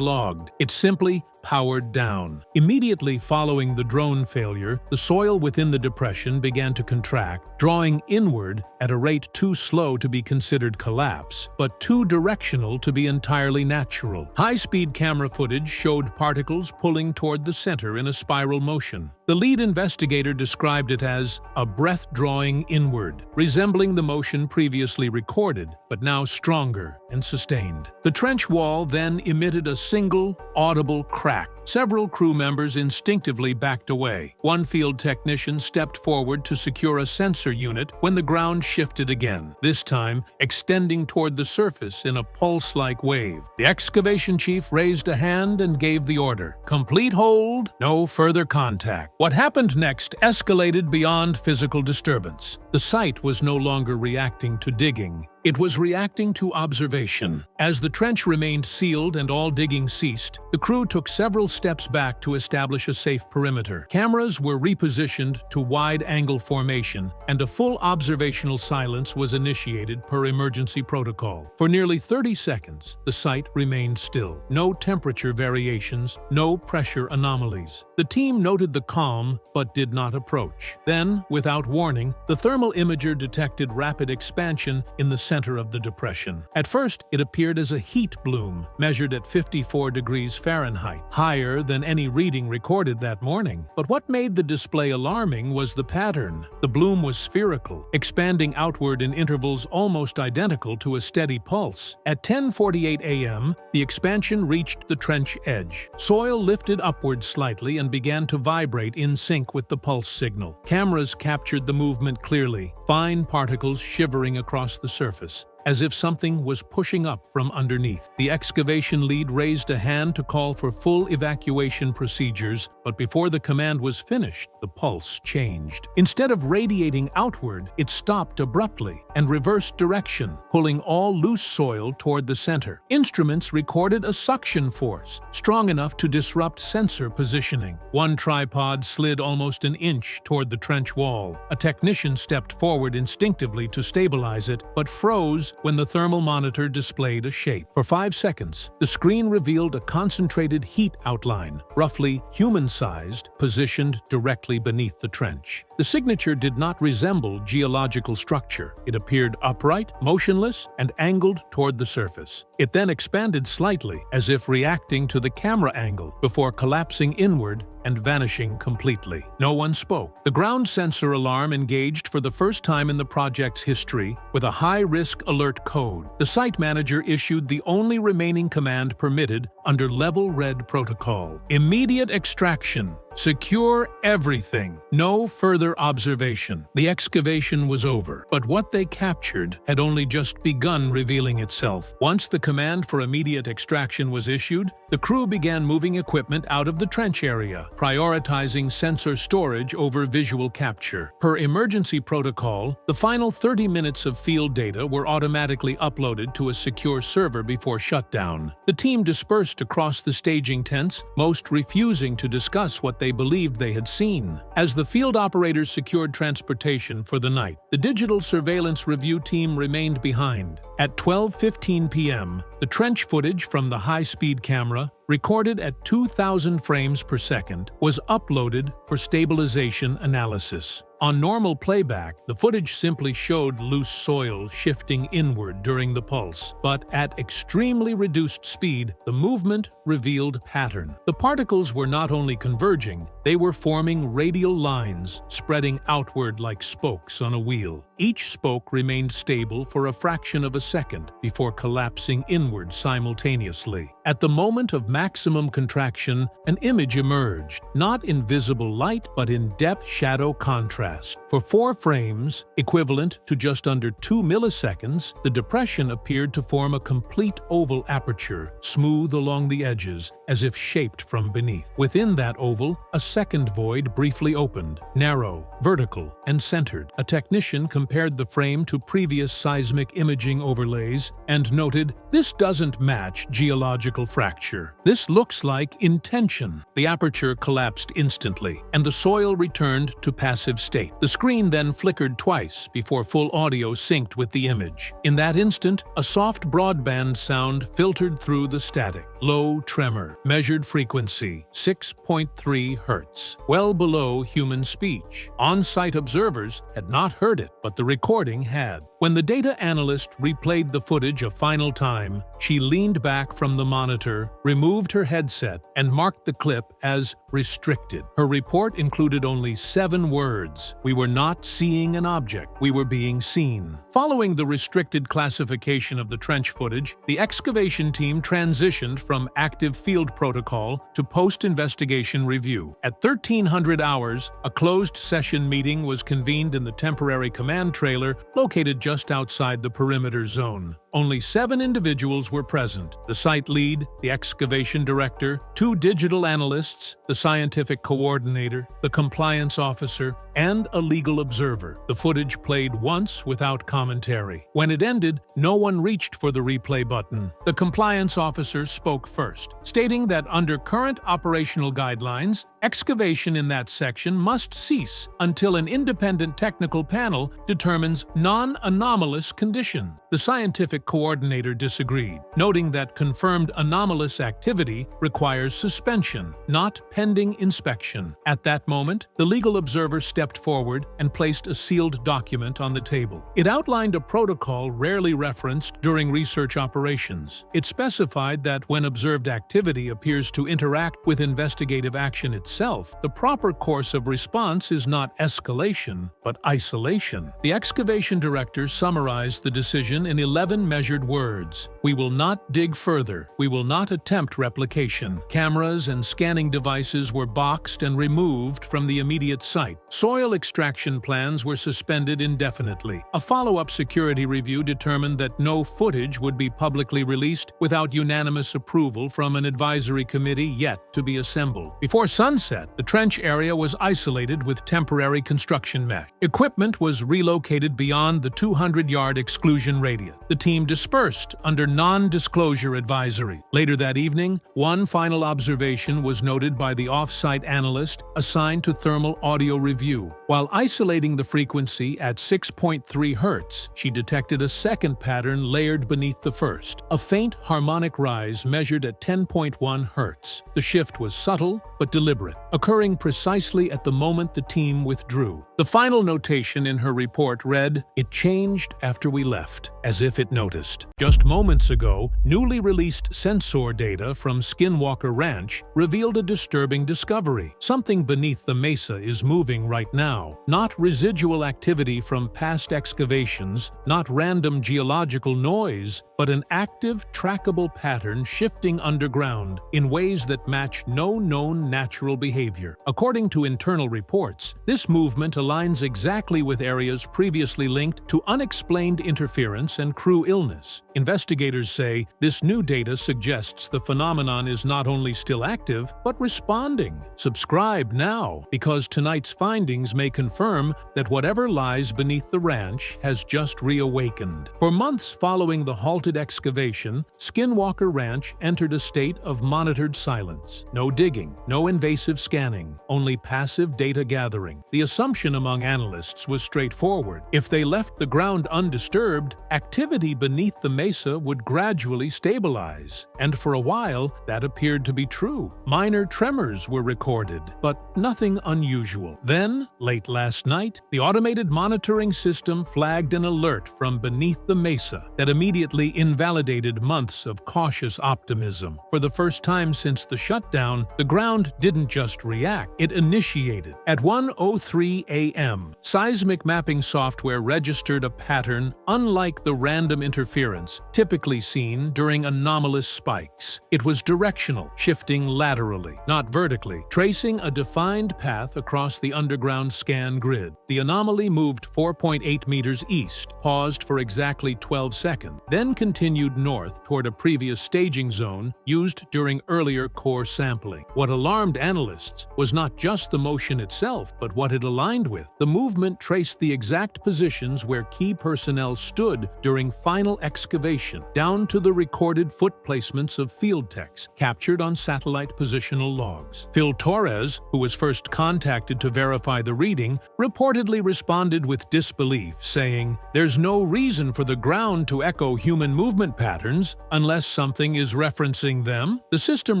logged. It simply powered down. Immediately following the drone failure, the soil within the depression began to contract, drawing inward at a rate too slow to be considered collapse, but too directional to be entirely natural. High-speed camera footage showed particles pulling toward the center in a spiral motion. The lead investigator described it as a breath drawing inward, resembling the motion previously recorded, but now stronger and sustained. The trench wall then emitted a single, audible crack. Several crew members instinctively backed away. One field technician stepped forward to secure a sensor unit when the ground shifted again, this time extending toward the surface in a pulse-like wave. The excavation chief raised a hand and gave the order: complete hold, no further contact. What happened next escalated beyond physical disturbance. The site was no longer reacting to digging. It was reacting to observation. As the trench remained sealed and all digging ceased, the crew took several steps back to establish a safe perimeter. Cameras were repositioned to wide-angle formation, and a full observational silence was initiated per emergency protocol. For nearly 30 seconds, the site remained still. No temperature variations, no pressure anomalies. The team noted the calm, but did not approach. Then, without warning, the thermal imager detected rapid expansion in the center of the depression. At first, it appeared as a heat bloom, measured at 54 degrees Fahrenheit, higher than any reading recorded that morning. But what made the display alarming was the pattern. The bloom was spherical, expanding outward in intervals almost identical to a steady pulse. At 10:48 a.m., the expansion reached the trench edge. Soil lifted upward slightly and began to vibrate in sync with the pulse signal. Cameras captured the movement clearly, fine particles shivering across the surface, as if something was pushing up from underneath. The excavation lead raised a hand to call for full evacuation procedures, But before the command was finished, the pulse changed. Instead of radiating outward, it stopped abruptly and reversed direction, pulling all loose soil toward the center. Instruments recorded a suction force, strong enough to disrupt sensor positioning. One tripod slid almost an inch toward the trench wall. A technician stepped forward instinctively to stabilize it, but froze when the thermal monitor displayed a shape. For 5 seconds, the screen revealed a concentrated heat outline, roughly human-sized, positioned directly beneath the trench. The signature did not resemble geological structure. It appeared upright, motionless, and angled toward the surface. It then expanded slightly, as if reacting to the camera angle, before collapsing inward and vanishing completely. No one spoke. The ground sensor alarm engaged for the first time in the project's history with a high-risk alert code. The site manager issued the only remaining command permitted under Level Red protocol: immediate extraction. Secure everything. No further observation. The excavation was over, but what they captured had only just begun revealing itself. Once the command for immediate extraction was issued, the crew began moving equipment out of the trench area, prioritizing sensor storage over visual capture. Per emergency protocol, the final 30 minutes of field data were automatically uploaded to a secure server before shutdown. The team dispersed across the staging tents, most refusing to discuss what they believed they had seen. As the field operators secured transportation for the night, the digital surveillance review team remained behind. At 12:15 p.m., the trench footage from the high-speed camera, recorded at 2,000 frames per second, was uploaded for stabilization analysis. On normal playback, the footage simply showed loose soil shifting inward during the pulse, but at extremely reduced speed, the movement revealed pattern. The particles were not only converging, they were forming radial lines, spreading outward like spokes on a wheel. Each spoke remained stable for a fraction of a second before collapsing inward simultaneously. At the moment of maximum contraction, an image emerged, not in visible light but in depth-shadow contrast. For 4 frames, equivalent to just under 2 milliseconds, the depression appeared to form a complete oval aperture, smooth along the edges, as if shaped from beneath. Within that oval, a second void briefly opened, narrow, vertical, and centered. A technician compared the frame to previous seismic imaging overlays and noted, "This doesn't match geological fracture. This looks like intention." The aperture collapsed instantly, and the soil returned to passive state. The screen then flickered twice before full audio synced with the image. In that instant, a soft broadband sound filtered through the static. Low tremor, measured frequency, 6.3 Hz, well below human speech. On-site observers had not heard it, but the recording had. When the data analyst replayed the footage a final time, she leaned back from the monitor, removed her headset, and marked the clip as restricted. Her report included only 7 words: "We were not seeing an object, we were being seen." Following the restricted classification of the trench footage, the excavation team transitioned from active field protocol to post-investigation review. At 1300 hours, a closed session meeting was convened in the temporary command trailer located just outside the perimeter zone. Only 7 individuals were present: the site lead, the excavation director, 2 digital analysts, the scientific coordinator, the compliance officer, and a legal observer. The footage played once without commentary. When it ended, no one reached for the replay button. The compliance officer spoke first, stating that under current operational guidelines, excavation in that section must cease until an independent technical panel determines non-anomalous condition. The scientific coordinator disagreed, noting that confirmed anomalous activity requires suspension, not pending inspection. At that moment, the legal observer stepped forward and placed a sealed document on the table. It outlined a protocol rarely referenced during research operations. It specified that when observed activity appears to interact with investigative action itself, the proper course of response is not escalation, but isolation. The excavation director summarized the decision in 11 measured words. "We will not dig further. We will not attempt replication." Cameras and scanning devices were boxed and removed from the immediate site. Soil extraction plans were suspended indefinitely. A follow-up security review determined that no footage would be publicly released without unanimous approval from an advisory committee yet to be assembled. Before sunset, sunset, the trench area was isolated with temporary construction mesh. Equipment was relocated beyond the 200-yard exclusion radius. The team dispersed under non-disclosure advisory. Later that evening, one final observation was noted by the off-site analyst assigned to thermal audio review. While isolating the frequency at 6.3 Hz, she detected a second pattern layered beneath the first, a faint harmonic rise measured at 10.1 Hz. The shift was subtle but deliberate, occurring precisely at the moment the team withdrew. The final notation in her report read, "It changed after we left," as if it noticed. Just moments ago, newly released sensor data from Skinwalker Ranch revealed a disturbing discovery. Something beneath the mesa is moving right now. Not residual activity from past excavations, not random geological noise, but an active, trackable pattern shifting underground in ways that match no known natural behavior. According to internal reports, this movement aligns exactly with areas previously linked to unexplained interference and crew illness. Investigators say this new data suggests the phenomenon is not only still active, but responding. Subscribe now, because tonight's findings may confirm that whatever lies beneath the ranch has just reawakened. For months following the halted excavation, Skinwalker Ranch entered a state of monitored silence. No digging, no invasive scanning, only passive data gathering. The assumption among analysts was straightforward. If they left the ground undisturbed, activity beneath the mesa would gradually stabilize. And for a while, that appeared to be true. Minor tremors were recorded, but nothing unusual. Then, late last night, the automated monitoring system flagged an alert from beneath the mesa that immediately invalidated months of cautious optimism. For the first time since the shutdown, the ground didn't just react, it initiated. At 1:03 a.m., seismic mapping software registered a pattern unlike the random interference typically seen during anomalous spikes. It was directional, shifting laterally, not vertically, tracing a defined path across the underground scan grid. The anomaly moved 4.8 meters east, paused for exactly 12 seconds, then continued north toward a previous staging zone used during earlier core sampling. What alarmed analysts was not just the motion itself, but what it aligned with. The movement traced the exact positions where key personnel stood during final excavation, down to the recorded foot placements of field techs captured on satellite positional logs. Phil Torres, who was first contacted to verify the reading, reportedly responded with disbelief, saying, "There's no reason for the ground to echo human movement patterns unless something is referencing them." The system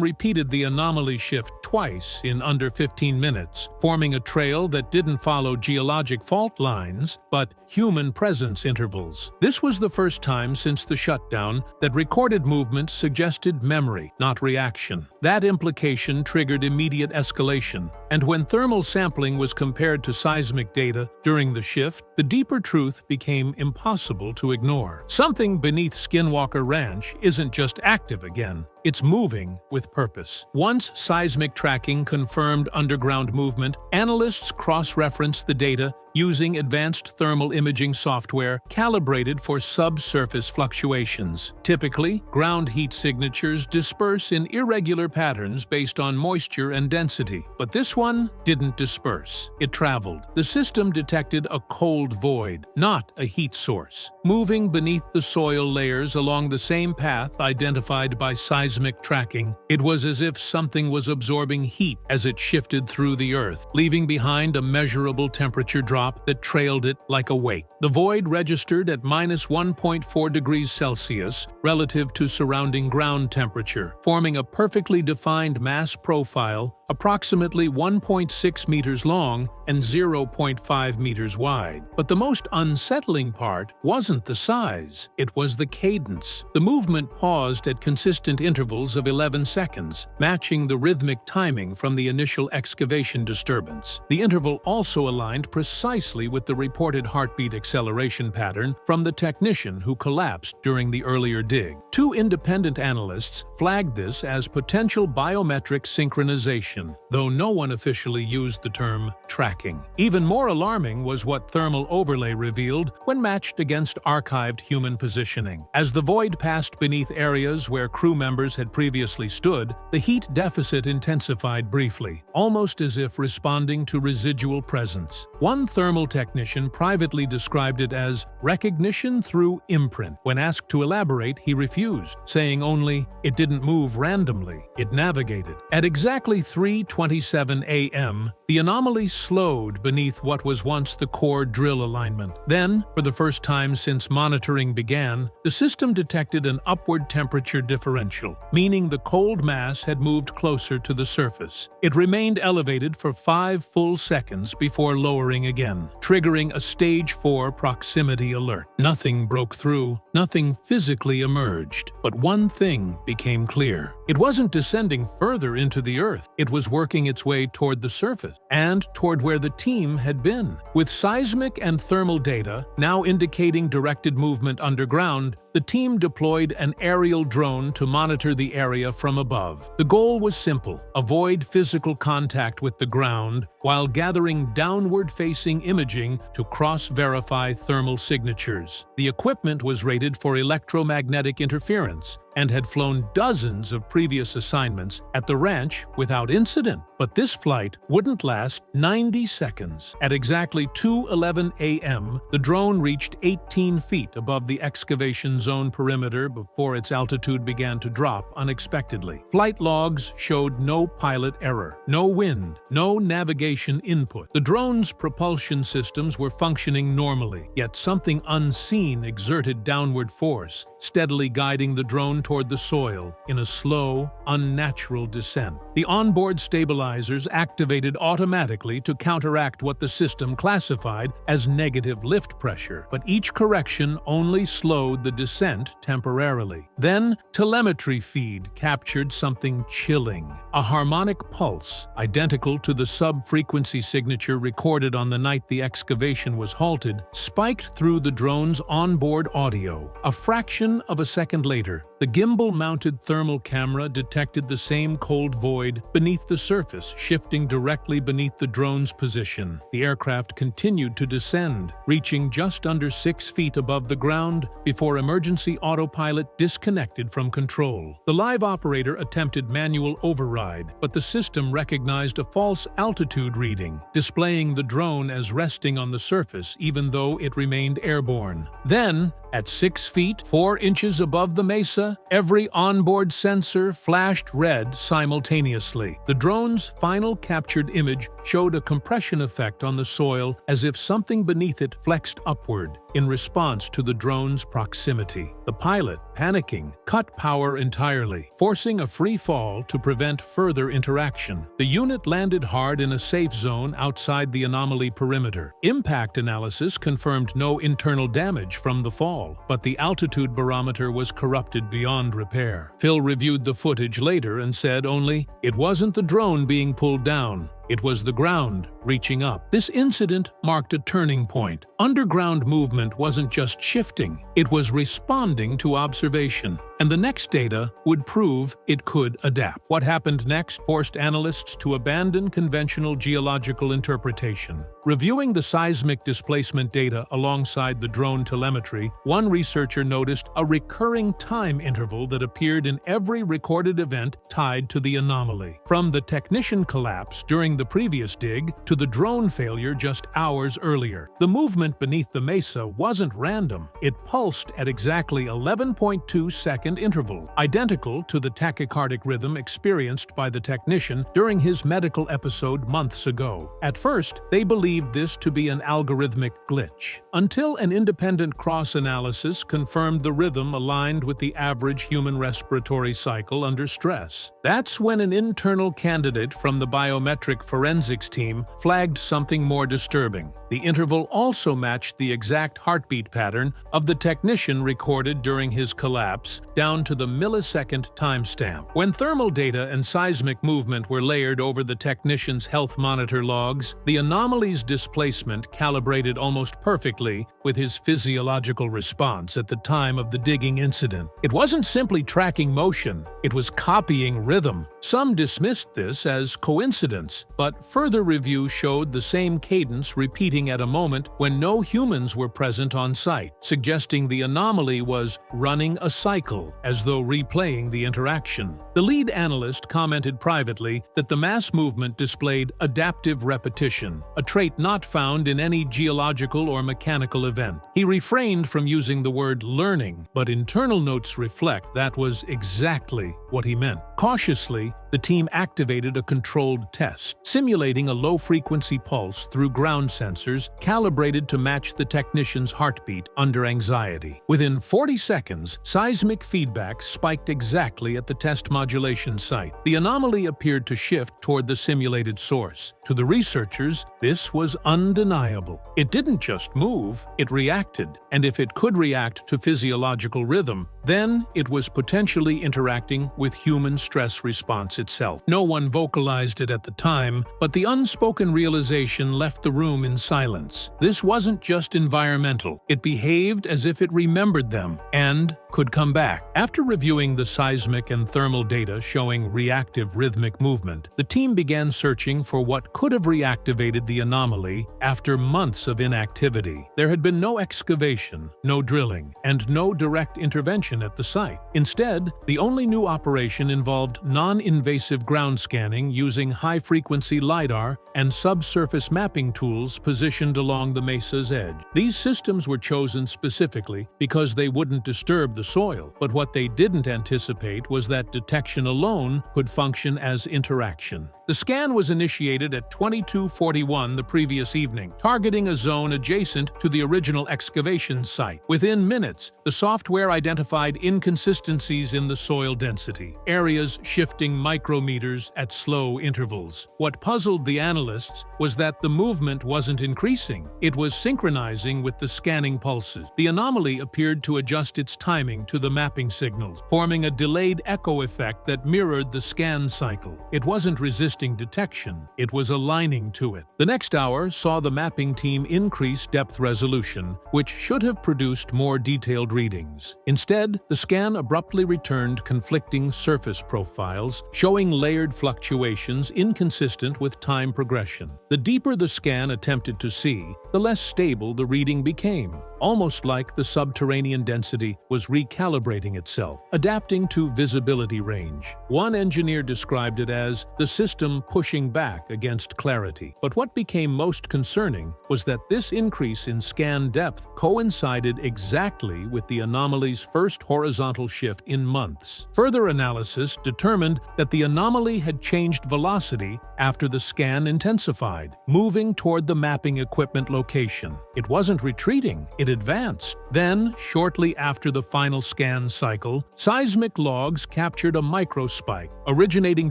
repeated the anomaly shift twice in under 15 minutes, forming a trail that didn't follow geologic fault lines, but human presence intervals. This was the first time since the shutdown that recorded movement suggested memory, not reaction. That implication triggered immediate escalation, and when thermal sampling was compared to seismic data during the shift, the deeper truth became impossible to ignore. Something beneath Skinwalker Ranch isn't just active again. It's moving with purpose. Once seismic tracking confirmed underground movement, analysts cross-referenced the data using advanced thermal imaging software calibrated for subsurface fluctuations. Typically, ground heat signatures disperse in irregular patterns based on moisture and density, but this one didn't disperse. It traveled. The system detected a cold void, not a heat source, moving beneath the soil layers along the same path identified by seismic tracking. It was as if something was absorbing heat as it shifted through the earth, leaving behind a measurable temperature drop that trailed it like a wake. The void registered at -1.4 degrees Celsius relative to surrounding ground temperature, forming a perfectly defined mass profile approximately 1.6 meters long and 0.5 meters wide. But the most unsettling part wasn't the size, it was the cadence. The movement paused at consistent intervals of 11 seconds, matching the rhythmic timing from the initial excavation disturbance. The interval also aligned precisely with the reported heartbeat acceleration pattern from the technician who collapsed during the earlier dig. Two independent analysts flagged this as potential biometric synchronization. explanation, though no one officially used the term tracking. Even more alarming was what thermal overlay revealed when matched against archived human positioning. As the void passed beneath areas where crew members had previously stood, the heat deficit intensified briefly, almost as if responding to residual presence. One thermal technician privately described it as recognition through imprint. When asked to elaborate, he refused, saying only, "It didn't move randomly, it navigated." At exactly 3:27 a.m., the anomaly slowed beneath what was once the core drill alignment. Then, for the first time since monitoring began, the system detected an upward temperature differential, meaning the cold mass had moved closer to the surface. It remained elevated for 5 full seconds before lowering again, triggering a Stage 4 proximity alert. Nothing broke through, nothing physically emerged, but one thing became clear. It wasn't descending further into the earth, it was working its way toward the surface, and toward where the team had been. With seismic and thermal data now indicating directed movement underground, the team deployed an aerial drone to monitor the area from above. The goal was simple: avoid physical contact with the ground while gathering downward-facing imaging to cross-verify thermal signatures. The equipment was rated for electromagnetic interference and had flown dozens of previous assignments at the ranch without incident. But this flight wouldn't last 90 seconds. At exactly 2:11 a.m., the drone reached 18 feet above the excavation zone perimeter before its altitude began to drop unexpectedly. Flight logs showed no pilot error, no wind, no navigation input. The drone's propulsion systems were functioning normally, yet something unseen exerted downward force, steadily guiding the drone toward the soil in a slow, unnatural descent. The onboard stabilizers activated automatically to counteract what the system classified as negative lift pressure, but each correction only slowed the descent temporarily. Then, telemetry feed captured something chilling: a harmonic pulse, identical to the sub-frequency signature recorded on the night the excavation was halted, spiked through the drone's onboard audio. A fraction of a second later, the gimbal-mounted thermal camera detected the same cold void beneath the surface, shifting directly beneath the drone's position. The aircraft continued to descend, reaching just under 6 feet above the ground before emergency autopilot disconnected from control. The live operator attempted manual override, but the system recognized a false altitude reading, displaying the drone as resting on the surface even though it remained airborne. Then, at 6 feet, 4 inches above the mesa, every onboard sensor flashed red simultaneously. The drone's final captured image showed a compression effect on the soil as if something beneath it flexed upward in response to the drone's proximity. The pilot, panicking, cut power entirely, forcing a free fall to prevent further interaction. The unit landed hard in a safe zone outside the anomaly perimeter. Impact analysis confirmed no internal damage from the fall, but the altitude barometer was corrupted beyond repair. Phil reviewed the footage later and said only, "It wasn't the drone being pulled down. It was the ground reaching up." This incident marked a turning point. Underground movement wasn't just shifting, it was responding to observation. And the next data would prove it could adapt. What happened next forced analysts to abandon conventional geological interpretation. Reviewing the seismic displacement data alongside the drone telemetry, one researcher noticed a recurring time interval that appeared in every recorded event tied to the anomaly. From the technician collapse during the previous dig to the drone failure just hours earlier, the movement beneath the mesa wasn't random. It pulsed at exactly 11.2-second interval, identical to the tachycardic rhythm experienced by the technician during his medical episode months ago. At first, they believed this to be an algorithmic glitch, until an independent cross-analysis confirmed the rhythm aligned with the average human respiratory cycle under stress. That's when an internal candidate from the biometric forensics team flagged something more disturbing. The interval also matched the exact heartbeat pattern of the technician recorded during his collapse, down to the millisecond timestamp. When thermal data and seismic movement were layered over the technician's health monitor logs, the anomaly's displacement calibrated almost perfectly with his physiological response at the time of the digging incident. It wasn't simply tracking motion, it was copying rhythm. Some dismissed this as coincidence, but further review showed the same cadence repeating at a moment when no humans were present on site, suggesting the anomaly was running a cycle, as though replaying the interaction. The lead analyst commented privately that the mass movement displayed adaptive repetition, a trait not found in any geological or mechanical event. He refrained from using the word learning, but internal notes reflect that was exactly what he meant. Cautiously, the team activated a controlled test, simulating a low-frequency pulse through ground sensors calibrated to match the technician's heartbeat under anxiety. Within 40 seconds, seismic feedback spiked exactly at the test modulation site. The anomaly appeared to shift toward the simulated source. To the researchers, this was undeniable. It didn't just move, it reacted, and if it could react to physiological rhythm, then it was potentially interacting with human stress response itself. No one vocalized it at the time, but the unspoken realization left the room in silence. This wasn't just environmental. It behaved as if it remembered them and could come back. After reviewing the seismic and thermal data showing reactive rhythmic movement, the team began searching for what could have reactivated the anomaly after months of inactivity. There had been no excavation, no drilling, and no direct intervention at the site. Instead, the only new operation involved non-invasive ground scanning using high-frequency LiDAR and subsurface mapping tools positioned along the mesa's edge. These systems were chosen specifically because they wouldn't disturb the soil, but what they didn't anticipate was that detection alone could function as interaction. The scan was initiated at 22:41 the previous evening, targeting a zone adjacent to the original excavation site. Within minutes, the software identified inconsistencies in the soil density, areas shifting micrometers at slow intervals. What puzzled the analysts was that the movement wasn't increasing, it was synchronizing with the scanning pulses. The anomaly appeared to adjust its timing to the mapping signals, forming a delayed echo effect that mirrored the scan cycle. It wasn't resisting detection, it was aligning to it. The next hour saw the mapping team increase depth resolution, which should have produced more detailed readings. Instead, the scan abruptly returned conflicting surface profiles, showing layered fluctuations inconsistent with time progression. The deeper the scan attempted to see, the less stable the reading became, almost like the subterranean density was recalibrating itself, adapting to visibility range. One engineer described it as the system pushing back against clarity. But what became most concerning was that this increase in scan depth coincided exactly with the anomaly's first horizontal shift in months. Further analysis determined that the anomaly had changed velocity after the scan intensified, moving toward the mapping equipment location. It wasn't retreating, it advanced. Then, shortly after the final scan cycle, seismic logs captured a microspike, originating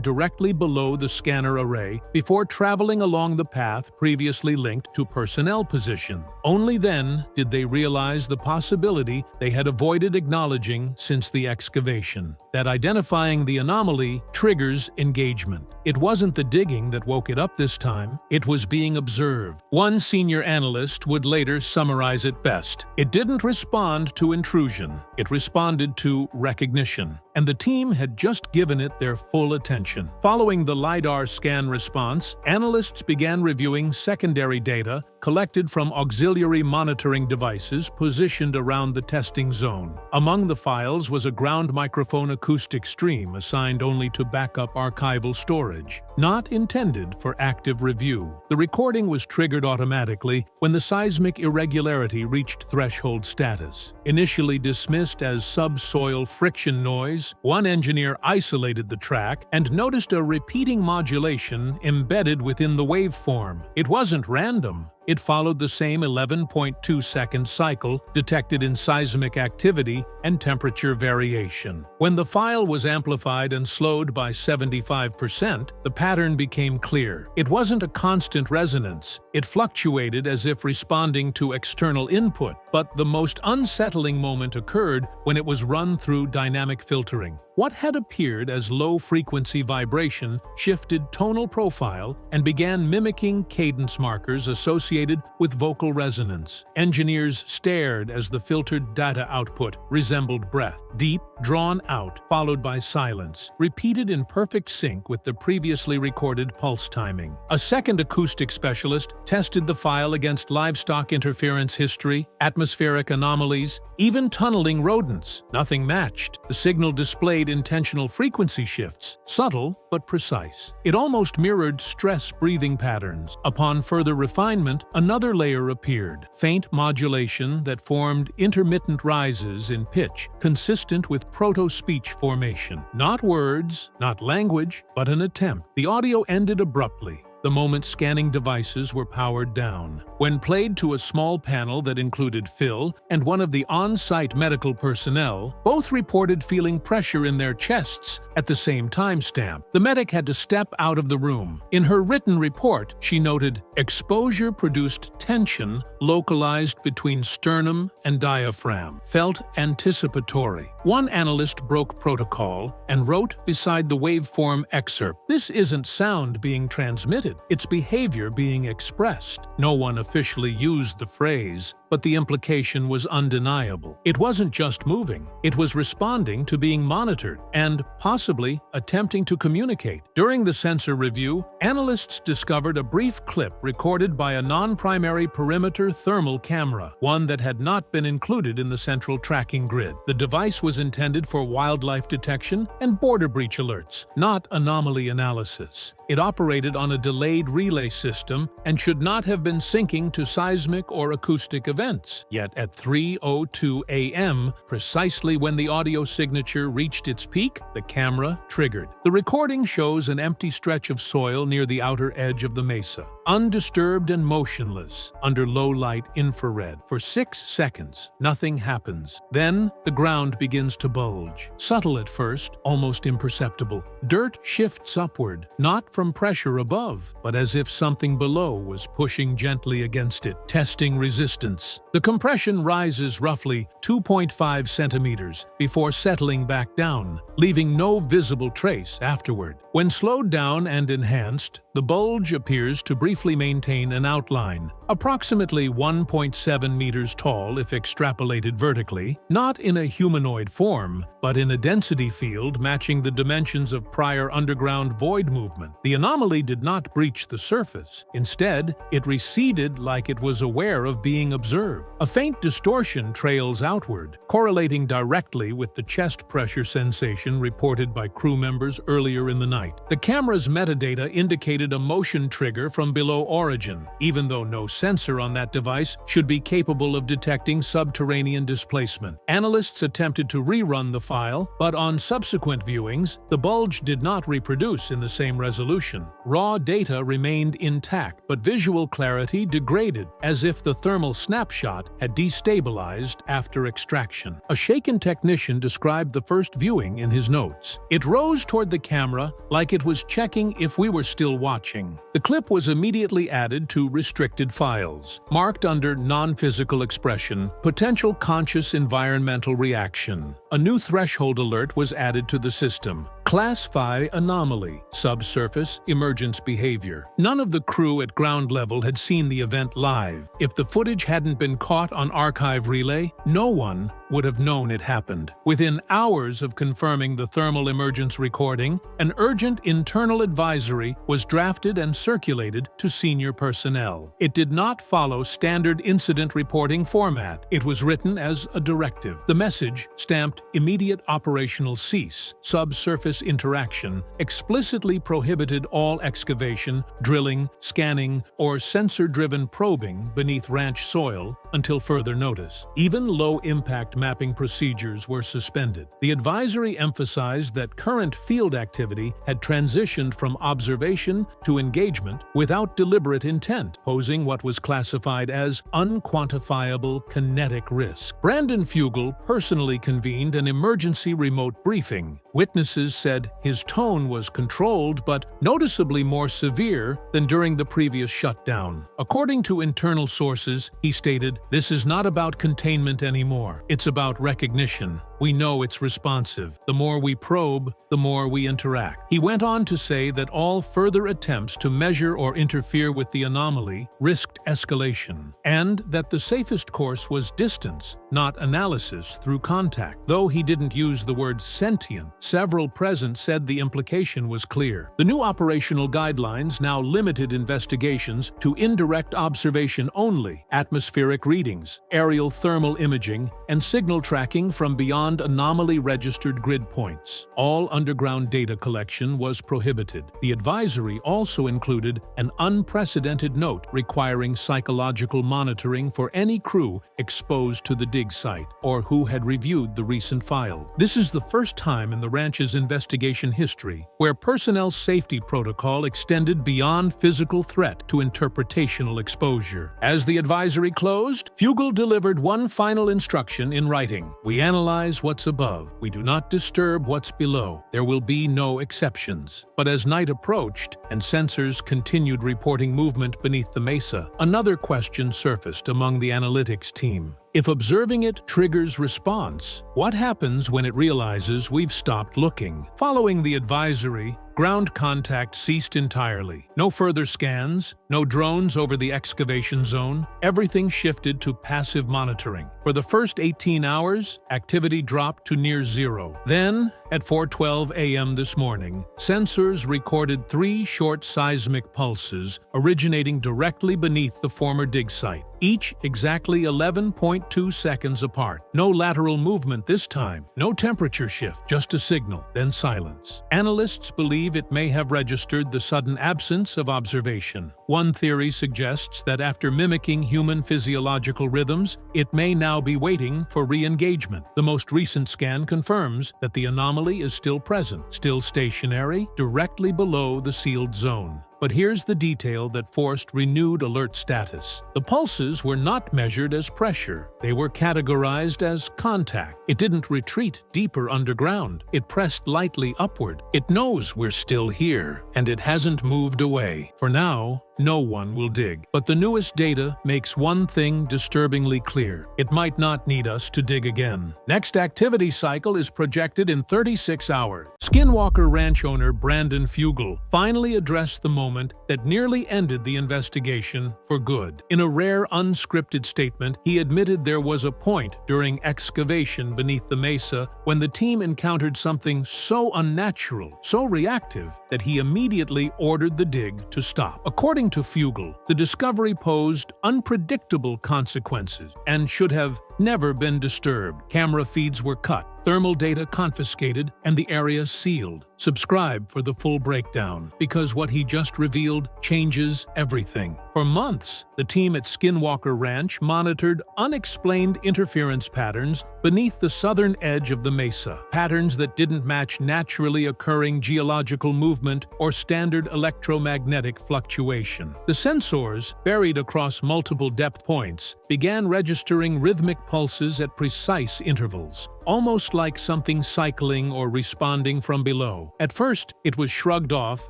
directly below the scanner array before traveling along the path previously linked to personnel position. Only then did they realize the possibility they had avoided acknowledging since the excavation, that identifying the anomaly triggers engagement. It wasn't the digging that woke it up this time, it was being observed. One senior analyst would later summarize it best. It didn't respond to intrusion, it responded to recognition. And the team had just given it their full attention. Following the LiDAR scan response, analysts began reviewing secondary data collected from auxiliary monitoring devices positioned around the testing zone. Among the files was a ground microphone acoustic stream assigned only to backup archival storage, not intended for active review. The recording was triggered automatically when the seismic irregularity reached threshold status. Initially dismissed as subsoil friction noise, one engineer isolated the track and noticed a repeating modulation embedded within the waveform. It wasn't random. It followed the same 11.2-second cycle detected in seismic activity and temperature variation. When the file was amplified and slowed by 75%, the pattern became clear. It wasn't a constant resonance. It fluctuated as if responding to external input, but the most unsettling moment occurred when it was run through dynamic filtering. What had appeared as low-frequency vibration shifted tonal profile and began mimicking cadence markers associated associated with vocal resonance. Engineers stared as the filtered data output resembled breath, deep, drawn out, followed by silence, repeated in perfect sync with the previously recorded pulse timing. A second acoustic specialist tested the file against livestock interference history, atmospheric anomalies, even tunneling rodents. Nothing matched. The signal displayed intentional frequency shifts, subtle but precise. It almost mirrored stress breathing patterns. Upon further refinement, another layer appeared, faint modulation that formed intermittent rises in pitch, consistent with proto-speech formation. Not words, not language, but an attempt. The audio ended abruptly, the moment scanning devices were powered down. When played to a small panel that included Phil and one of the on-site medical personnel, both reported feeling pressure in their chests at the same timestamp. The medic had to step out of the room. In her written report, she noted, "Exposure produced tension localized between sternum and diaphragm. Felt anticipatory." One analyst broke protocol and wrote beside the waveform excerpt, "This isn't sound being transmitted, it's behavior being expressed." No one officially used the phrase, but the implication was undeniable. It wasn't just moving, it was responding to being monitored and, possibly, attempting to communicate. During the sensor review, analysts discovered a brief clip recorded by a non-primary perimeter thermal camera, one that had not been included in the central tracking grid. The device was intended for wildlife detection and border breach alerts, not anomaly analysis. It operated on a delayed relay system and should not have been syncing to seismic or acoustic events. Yet at 3:02 a.m., precisely when the audio signature reached its peak, the camera triggered. The recording shows an empty stretch of soil near the outer edge of the mesa, undisturbed and motionless under low-light infrared. For 6 seconds, nothing happens. Then, the ground begins to bulge. Subtle at first, almost imperceptible. Dirt shifts upward, not from pressure above, but as if something below was pushing gently against it, testing resistance. The compression rises roughly 2.5 centimeters before settling back down, leaving no visible trace afterward. When slowed down and enhanced, the bulge appears to briefly maintain an outline, approximately 1.7 meters tall if extrapolated vertically, not in a humanoid form, but in a density field matching the dimensions of prior underground void movement. The anomaly did not breach the surface. Instead, it receded like it was aware of being observed. A faint distortion trails outward, correlating directly with the chest pressure sensation reported by crew members earlier in the night. The camera's metadata indicated a motion trigger from below origin, even though no sensor on that device should be capable of detecting subterranean displacement. Analysts attempted to rerun the file, but on subsequent viewings, the bulge did not reproduce in the same resolution. Raw data remained intact, but visual clarity degraded, as if the thermal snapshot had destabilized after extraction. A shaken technician described the first viewing in his notes. "It rose toward the camera like it was checking if we were still watching." The clip was immediately added to restricted files, marked under non-physical expression, potential conscious environmental reaction. A new threshold alert was added to the system. Classify anomaly, subsurface emergence behavior. None of the crew at ground level had seen the event live. If the footage hadn't been caught on archive relay, no one would have known it happened. Within hours of confirming the thermal emergence recording, an urgent internal advisory was drafted and circulated to senior personnel. It did not follow standard incident reporting format. It was written as a directive. The message, stamped "Immediate Operational Cease, Subsurface Interaction," explicitly prohibited all excavation, drilling, scanning, or sensor-driven probing beneath ranch soil until further notice. Even low-impact mapping procedures were suspended. The advisory emphasized that current field activity had transitioned from observation to engagement without deliberate intent, posing what was classified as unquantifiable kinetic risk. Brandon Fugal personally convened an emergency remote briefing. Witnesses said his tone was controlled but noticeably more severe than during the previous shutdown. According to internal sources, he stated, "This is not about containment anymore. It's about recognition. We know it's responsive. The more we probe, the more we interact. He went on to say that all further attempts to measure or interfere with the anomaly risked escalation, and that the safest course was distance, not analysis through contact. Though he didn't use the word sentient, several present said the implication was clear. The new operational guidelines now limited investigations to indirect observation only, atmospheric readings, aerial thermal imaging, and signal tracking from beyond anomaly-registered grid points. All underground data collection was prohibited. The advisory also included an unprecedented note requiring psychological monitoring for any crew exposed to the dig site or who had reviewed the recent file. This is the first time in the ranch's investigation history where personnel safety protocol extended beyond physical threat to interpretational exposure. As the advisory closed, Fugal delivered one final instruction in writing. We analyze what's above. We do not disturb what's below. There will be no exceptions. But as night approached and sensors continued reporting movement beneath the mesa, another question surfaced among the analytics team. If observing it triggers response, what happens when it realizes we've stopped looking? Following the advisory, ground contact ceased entirely. No further scans, no drones over the excavation zone. Everything shifted to passive monitoring. For the first 18 hours, activity dropped to near zero. Then, at 4:12 a.m. this morning, sensors recorded 3 short seismic pulses originating directly beneath the former dig site, each exactly 11.2 seconds apart. No lateral movement this time, no temperature shift, just a signal, then silence. Analysts believe it may have registered the sudden absence of observation. One theory suggests that after mimicking human physiological rhythms, it may now be waiting for re-engagement. The most recent scan confirms that the anomaly is still present, still stationary, directly below the sealed zone. But here's the detail that forced renewed alert status. The pulses were not measured as pressure. They were categorized as contact. It didn't retreat deeper underground. It pressed lightly upward. It knows we're still here, and it hasn't moved away. For now, no one will dig. But the newest data makes one thing disturbingly clear. It might not need us to dig again. Next activity cycle is projected in 36 hours. Skinwalker Ranch owner Brandon Fugal finally addressed the moment that nearly ended the investigation for good. In a rare unscripted statement, he admitted there was a point during excavation beneath the mesa when the team encountered something so unnatural, so reactive, that he immediately ordered the dig to stop. According to Fugal, the discovery posed unpredictable consequences and should have never been disturbed. Camera feeds were cut, thermal data confiscated, and the area sealed. Subscribe for the full breakdown, because what he just revealed changes everything. For months, the team at Skinwalker Ranch monitored unexplained interference patterns beneath the southern edge of the mesa, patterns that didn't match naturally occurring geological movement or standard electromagnetic fluctuation. The sensors, buried across multiple depth points, began registering rhythmic pulses at precise intervals, almost like something cycling or responding from below. At first, it was shrugged off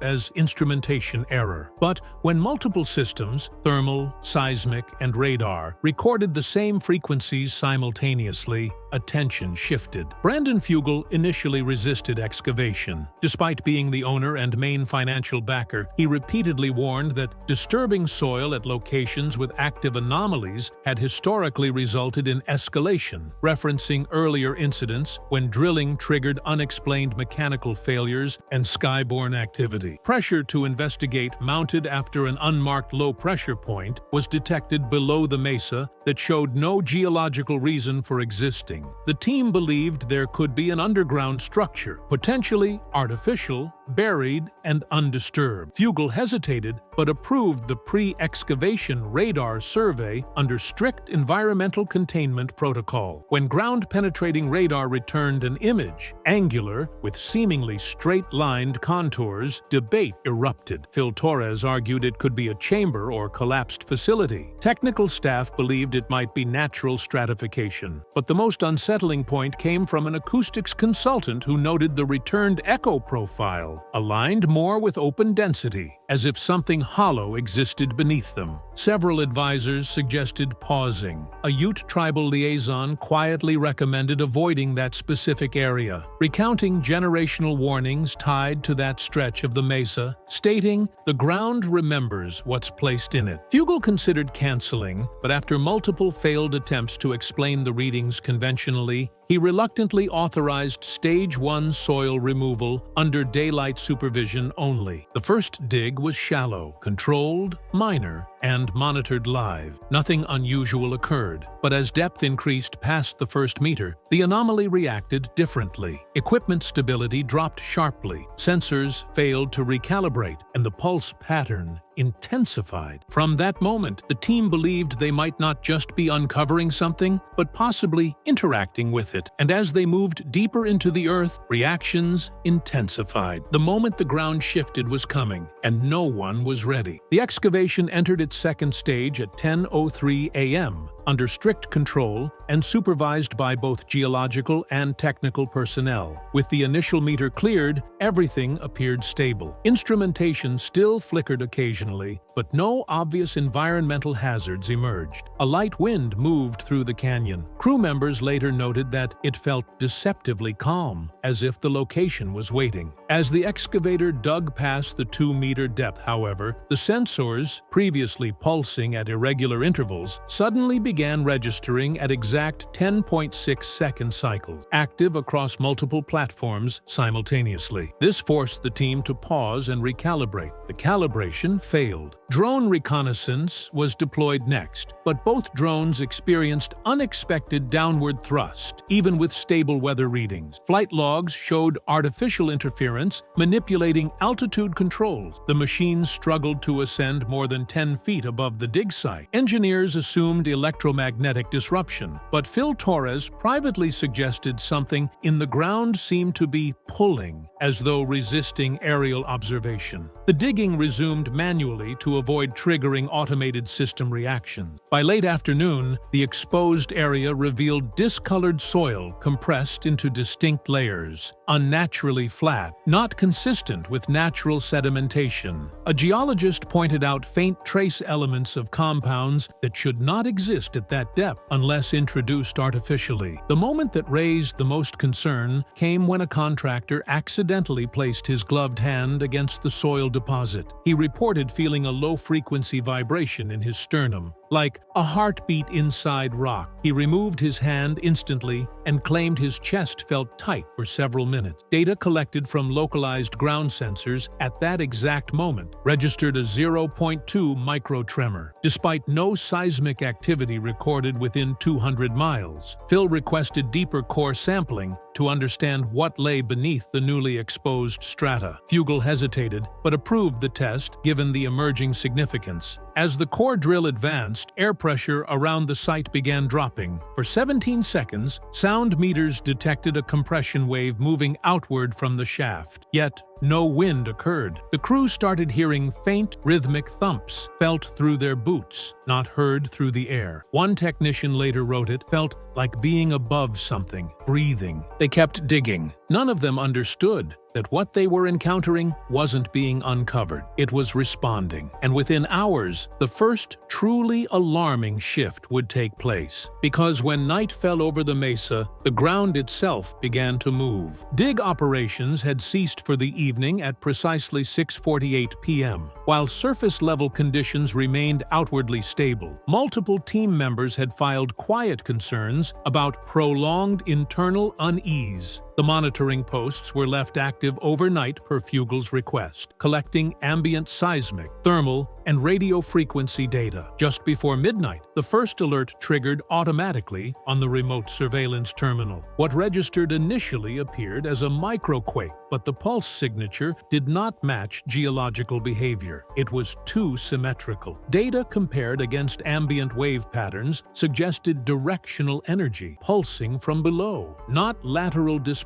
as instrumentation error. But when multiple systems, thermal, seismic, and radar, recorded the same frequencies simultaneously, attention shifted. Brandon Fugal initially resisted excavation. Despite being the owner and main financial backer, he repeatedly warned that disturbing soil at locations with active anomalies had historically resulted in escalation, referencing earlier incidents when drilling triggered unexplained mechanical failures and skyborne activity. Pressure to investigate mounted after an unmarked low-pressure point was detected below the mesa that showed no geological reason for existing. The team believed there could be an underground structure, potentially artificial, buried, and undisturbed. Fugal hesitated, but approved the pre-excavation radar survey under strict environmental containment protocol. When ground-penetrating radar returned an image, angular, with seemingly straight-lined contours, debate erupted. Phil Torres argued it could be a chamber or collapsed facility. Technical staff believed it might be natural stratification, but the most unsettling point came from an acoustics consultant who noted the returned echo profile aligned more with open density, as if something hollow existed beneath them. Several advisors suggested pausing. A Ute tribal liaison quietly recommended avoiding that specific area, recounting generational warnings tied to that stretch of the mesa, stating, "The ground remembers what's placed in it." Fugal considered canceling, but after multiple failed attempts to explain the readings conventionally, he reluctantly authorized Stage 1 soil removal under daylight supervision only. The first dig was shallow, controlled, minor, and monitored live. Nothing unusual occurred, but as depth increased past the first meter, the anomaly reacted differently. Equipment stability dropped sharply, sensors failed to recalibrate, and the pulse pattern intensified. From that moment, the team believed they might not just be uncovering something, but possibly interacting with it. And as they moved deeper into the earth, reactions intensified. The moment the ground shifted was coming, and no one was ready. The excavation entered its second stage at 10:03 a.m., under strict control and supervised by both geological and technical personnel. With the initial meter cleared, everything appeared stable. Instrumentation still flickered occasionally, but no obvious environmental hazards emerged. A light wind moved through the canyon. Crew members later noted that it felt deceptively calm, as if the location was waiting. As the excavator dug past the 2-meter depth, however, the sensors, previously pulsing at irregular intervals, suddenly began registering at exact 10.6-second cycles, active across multiple platforms simultaneously. This forced the team to pause and recalibrate. The calibration failed. Drone reconnaissance was deployed next, but both drones experienced unexpected downward thrust, even with stable weather readings. Flight logs showed artificial interference manipulating altitude controls. The machines struggled to ascend more than 10 feet above the dig site. Engineers assumed electromagnetic disruption, but Phil Torres privately suggested something in the ground seemed to be pulling, as though resisting aerial observation. The digging resumed manually to avoid triggering automated system reactions. By late afternoon, the exposed area revealed discolored soil compressed into distinct layers, unnaturally flat, not consistent with natural sedimentation. A geologist pointed out faint trace elements of compounds that should not exist at that depth unless introduced artificially. The moment that raised the most concern came when a contractor accidentally placed his gloved hand against the soil deposit. He reported feeling a low-frequency vibration in his sternum, like a heartbeat inside rock. He removed his hand instantly and claimed his chest felt tight for several minutes. Data collected from localized ground sensors at that exact moment registered a 0.2 microtremor, despite no seismic activity recorded within 200 miles. Phil requested deeper core sampling to understand what lay beneath the newly exposed strata. Fugal hesitated, but approved the test given the emerging significance. As the core drill advanced, air pressure around the site began dropping. For 17 seconds, sound meters detected a compression wave moving outward from the shaft. Yet, no wind occurred. The crew started hearing faint, rhythmic thumps, felt through their boots, not heard through the air. One technician later wrote it felt like being above something, breathing. They kept digging. None of them understood that what they were encountering wasn't being uncovered. It was responding. And within hours, the first truly alarming shift would take place. Because when night fell over the mesa, the ground itself began to move. Dig operations had ceased for the evening at precisely 6:48 p.m. While surface-level conditions remained outwardly stable, multiple team members had filed quiet concerns about prolonged internal unease. The monitoring posts were left active overnight per Fugal's request, collecting ambient seismic, thermal, and radio frequency data. Just before midnight, the first alert triggered automatically on the remote surveillance terminal. What registered initially appeared as a microquake, but the pulse signature did not match geological behavior. It was too symmetrical. Data compared against ambient wave patterns suggested directional energy pulsing from below, not lateral displacement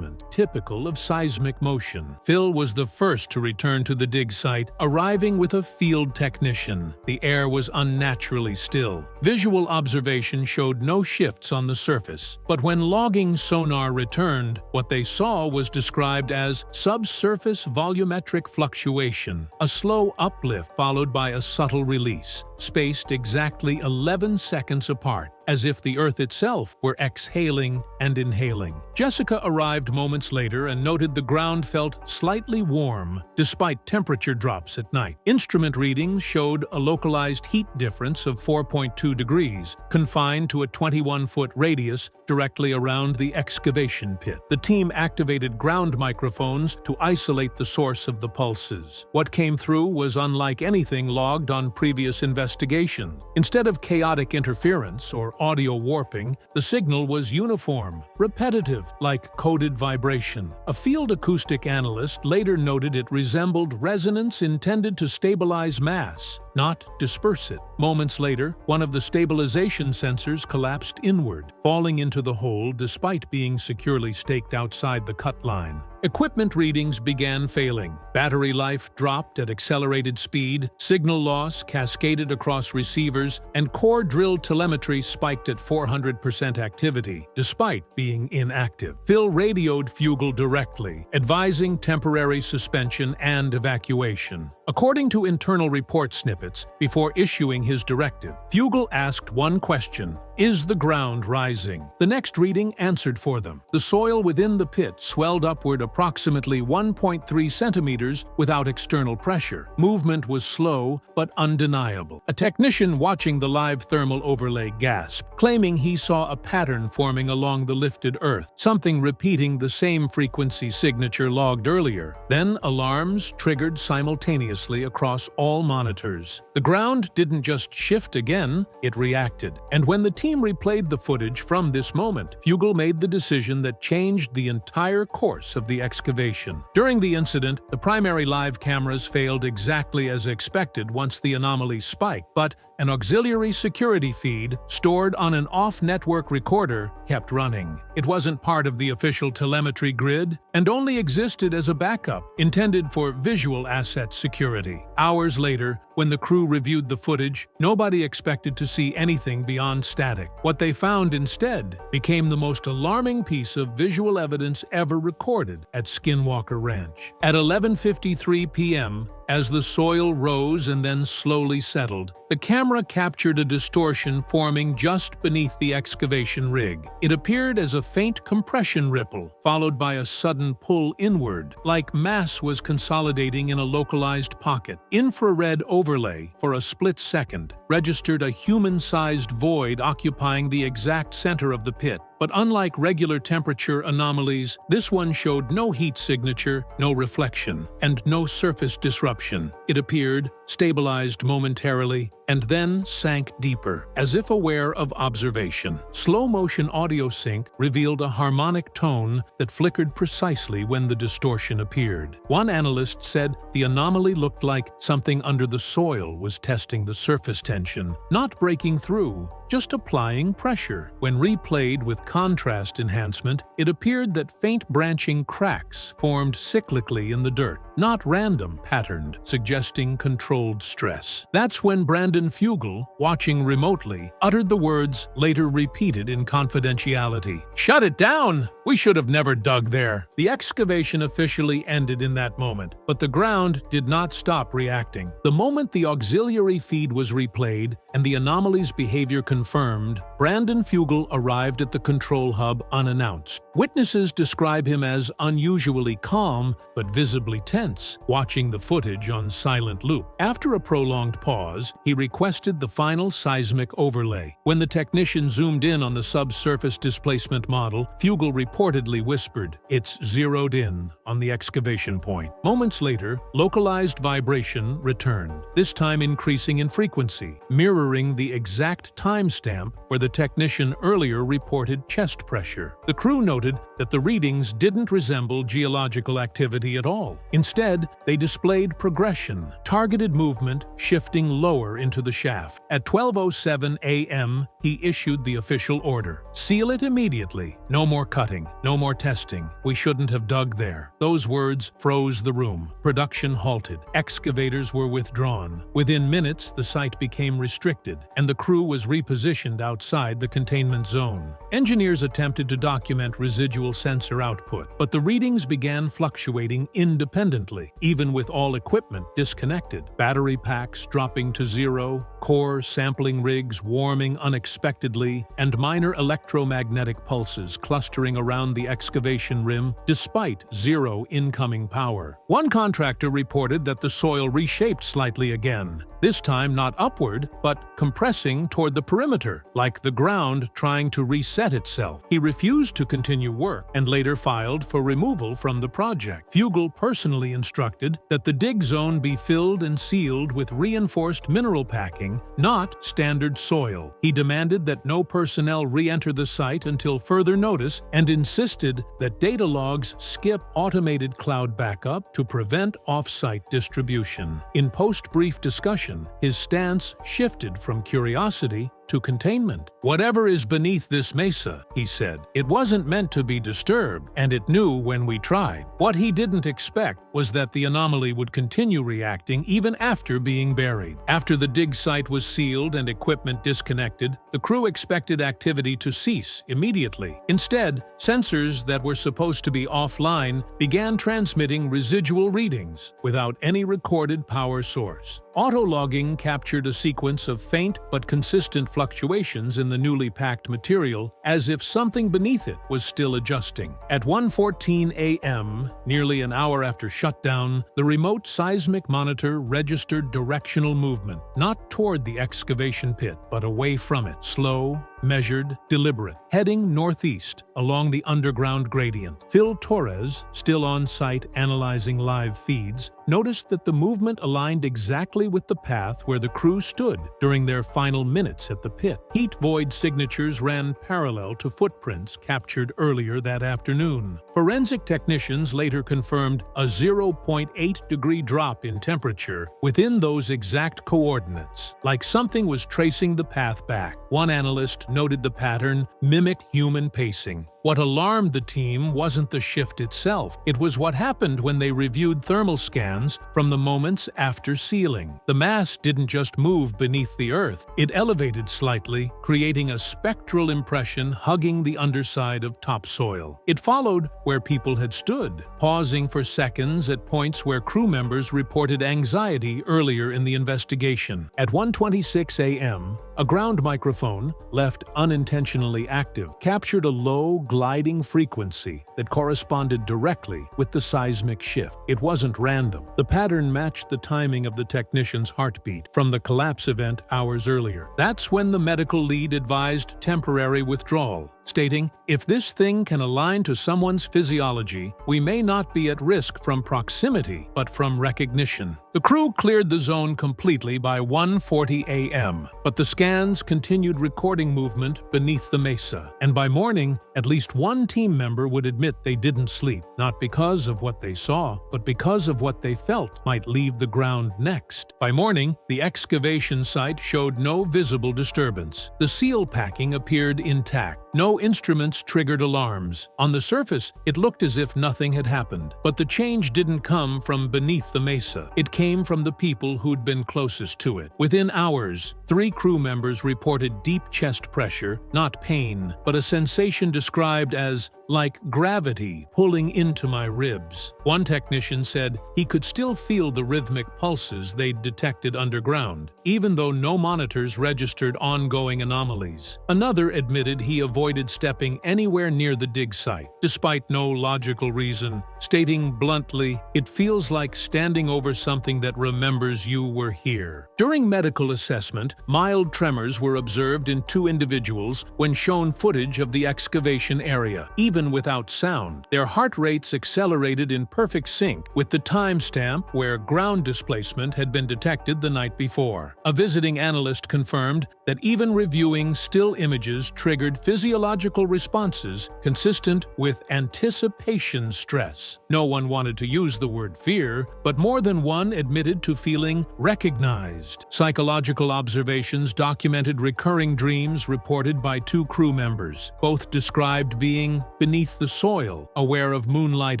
typical of seismic motion. Phil was the first to return to the dig site, arriving with a field puzzled technician. The air was unnaturally still. Visual observation showed no shifts on the surface, but when logging sonar returned, what they saw was described as subsurface volumetric fluctuation, a slow uplift followed by a subtle release, spaced exactly 11 seconds apart, as if the Earth itself were exhaling and inhaling. Jessica arrived moments later and noted the ground felt slightly warm, despite temperature drops at night. Instrument readings showed a localized heat difference of 4.2 degrees, confined to a 21-foot radius directly around the excavation pit. The team activated ground microphones to isolate the source of the pulses. What came through was unlike anything logged on previous investigations. Instead of chaotic interference or audio warping, the signal was uniform, repetitive, like coded vibration. A field acoustic analyst later noted it resembled resonance intended to stabilize mass, not disperse it. Moments later, one of the stabilization sensors collapsed inward, falling into the hole despite being securely staked outside the cut line. Equipment readings began failing. Battery life dropped at accelerated speed, signal loss cascaded across receivers, and core drill telemetry spiked at 400% activity, despite being inactive. Phil radioed Fugal directly, advising temporary suspension and evacuation. According to internal report snippets, before issuing his directive, Fugal asked one question: "Is the ground rising?" The next reading answered for them. The soil within the pit swelled upward approximately 1.3 centimeters without external pressure. Movement was slow but undeniable. A technician watching the live thermal overlay gasped, claiming he saw a pattern forming along the lifted earth, something repeating the same frequency signature logged earlier. Then alarms triggered simultaneously across all monitors. The ground didn't just shift again, it reacted. And when the team replayed the footage from this moment, Fugal made the decision that changed the entire course of the excavation. During the incident, the primary live cameras failed exactly as expected once the anomaly spiked, but an auxiliary security feed stored on an off-network recorder kept running. It wasn't part of the official telemetry grid and only existed as a backup, intended for visual asset security. Hours later, when the crew reviewed the footage, nobody expected to see anything beyond static. What they found instead became the most alarming piece of visual evidence ever recorded at Skinwalker Ranch. At 11:53 p.m., as the soil rose and then slowly settled, the camera captured a distortion forming just beneath the excavation rig. It appeared as a faint compression ripple, followed by a sudden pull inward, like mass was consolidating in a localized pocket. Infrared overlay, for a split second, registered a human-sized void occupying the exact center of the pit. But unlike regular temperature anomalies, this one showed no heat signature, no reflection, and no surface disruption. It appeared, stabilized momentarily, and then sank deeper, as if aware of observation. Slow-motion audio sync revealed a harmonic tone that flickered precisely when the distortion appeared. One analyst said the anomaly looked like something under the soil was testing the surface tension, not breaking through, just applying pressure. When replayed with contrast enhancement, it appeared that faint branching cracks formed cyclically in the dirt, not random patterned, suggesting controlled stress. That's when Brandon Fugal, watching remotely, uttered the words later repeated in confidentiality: "Shut it down! We should have never dug there." The excavation officially ended in that moment, but the ground did not stop reacting. The moment the auxiliary feed was replayed and the anomaly's behavior confirmed, Brandon Fugal arrived at the control hub unannounced. Witnesses describe him as unusually calm but visibly tense, watching the footage on silent loop. After a prolonged pause, he requested the final seismic overlay. When the technician zoomed in on the subsurface displacement model, Fugal reportedly whispered, "It's zeroed in on the excavation point." Moments later, localized vibration returned, this time increasing in frequency, mirroring the exact timestamp where the technician earlier reported chest pressure. The crew noted that the readings didn't resemble geological activity at all. Instead, they displayed progression, targeted movement shifting lower into into the shaft. At 12:07 a.m., he issued the official order. "Seal it immediately. No more cutting. No more testing. We shouldn't have dug there." Those words froze the room. Production halted. Excavators were withdrawn. Within minutes, the site became restricted, and the crew was repositioned outside the containment zone. Engineers attempted to document residual sensor output, but the readings began fluctuating independently, even with all equipment disconnected. Battery packs dropping to zero, core sampling rigs warming unexpectedly, and minor electromagnetic pulses clustering around the excavation rim despite zero incoming power. One contractor reported that the soil reshaped slightly again, this time not upward, but compressing toward the perimeter, like the ground trying to reset itself. He refused to continue work and later filed for removal from the project. Fugal personally instructed that the dig zone be filled and sealed with reinforced mineral packing, not standard soil. He demanded that no personnel re-enter the site until further notice and insisted that data logs skip automated cloud backup to prevent off-site distribution. In post-brief discussion, his stance shifted from curiosity to containment. "Whatever is beneath this mesa," he said, "it wasn't meant to be disturbed, and it knew when we tried." What he didn't expect was that the anomaly would continue reacting even after being buried. After the dig site was sealed and equipment disconnected, the crew expected activity to cease immediately. Instead, sensors that were supposed to be offline began transmitting residual readings without any recorded power source. Auto-logging captured a sequence of faint but consistent fluctuations in the newly packed material, as if something beneath it was still adjusting. At 1:14 a.m., nearly an hour after shutdown, the remote seismic monitor registered directional movement, not toward the excavation pit, but away from it. Slow, measured, deliberate, heading northeast along the underground gradient. Phil Torres, still on site analyzing live feeds, noticed that the movement aligned exactly with the path where the crew stood during their final minutes at the pit. Heat void signatures ran parallel to footprints captured earlier that afternoon. Forensic technicians later confirmed a 0.8-degree drop in temperature within those exact coordinates, like something was tracing the path back. One analyst noted the pattern mimicked human pacing. What alarmed the team wasn't the shift itself, it was what happened when they reviewed thermal scans from the moments after sealing. The mass didn't just move beneath the earth, it elevated slightly, creating a spectral impression hugging the underside of topsoil. It followed where people had stood, pausing for seconds at points where crew members reported anxiety earlier in the investigation. At 1:26 a.m., a ground microphone, left unintentionally active, captured a low, gliding frequency that corresponded directly with the seismic shift. It wasn't random. The pattern matched the timing of the technician's heartbeat from the collapse event hours earlier. That's when the medical lead advised temporary withdrawal, stating, "If this thing can align to someone's physiology, we may not be at risk from proximity, but from recognition." The crew cleared the zone completely by 1:40 a.m., but the scans continued recording movement beneath the mesa, and by morning, at least one team member would admit they didn't sleep, not because of what they saw, but because of what they felt might leave the ground next. By morning, the excavation site showed no visible disturbance. The seal packing appeared intact. No instruments triggered alarms. On the surface, it looked as if nothing had happened. But the change didn't come from beneath the mesa. It came from the people who'd been closest to it. Within hours, 3 crew members reported deep chest pressure, not pain, but a sensation described as like gravity pulling into my ribs. One technician said he could still feel the rhythmic pulses they'd detected underground, even though no monitors registered ongoing anomalies. Another admitted he avoided stepping anywhere near the dig site, despite no logical reason, stating bluntly, "It feels like standing over something that remembers you were here." During medical assessment, mild tremors were observed in 2 individuals when shown footage of the excavation area. Even without sound, their heart rates accelerated in perfect sync with the timestamp where ground displacement had been detected the night before. A visiting analyst confirmed that even reviewing still images triggered physiological responses consistent with anticipation stress. ominous. No one wanted to use the word fear, but more than one admitted to feeling recognized. Psychological observations documented recurring dreams reported by 2 crew members. Both described being beneath the soil, aware of moonlight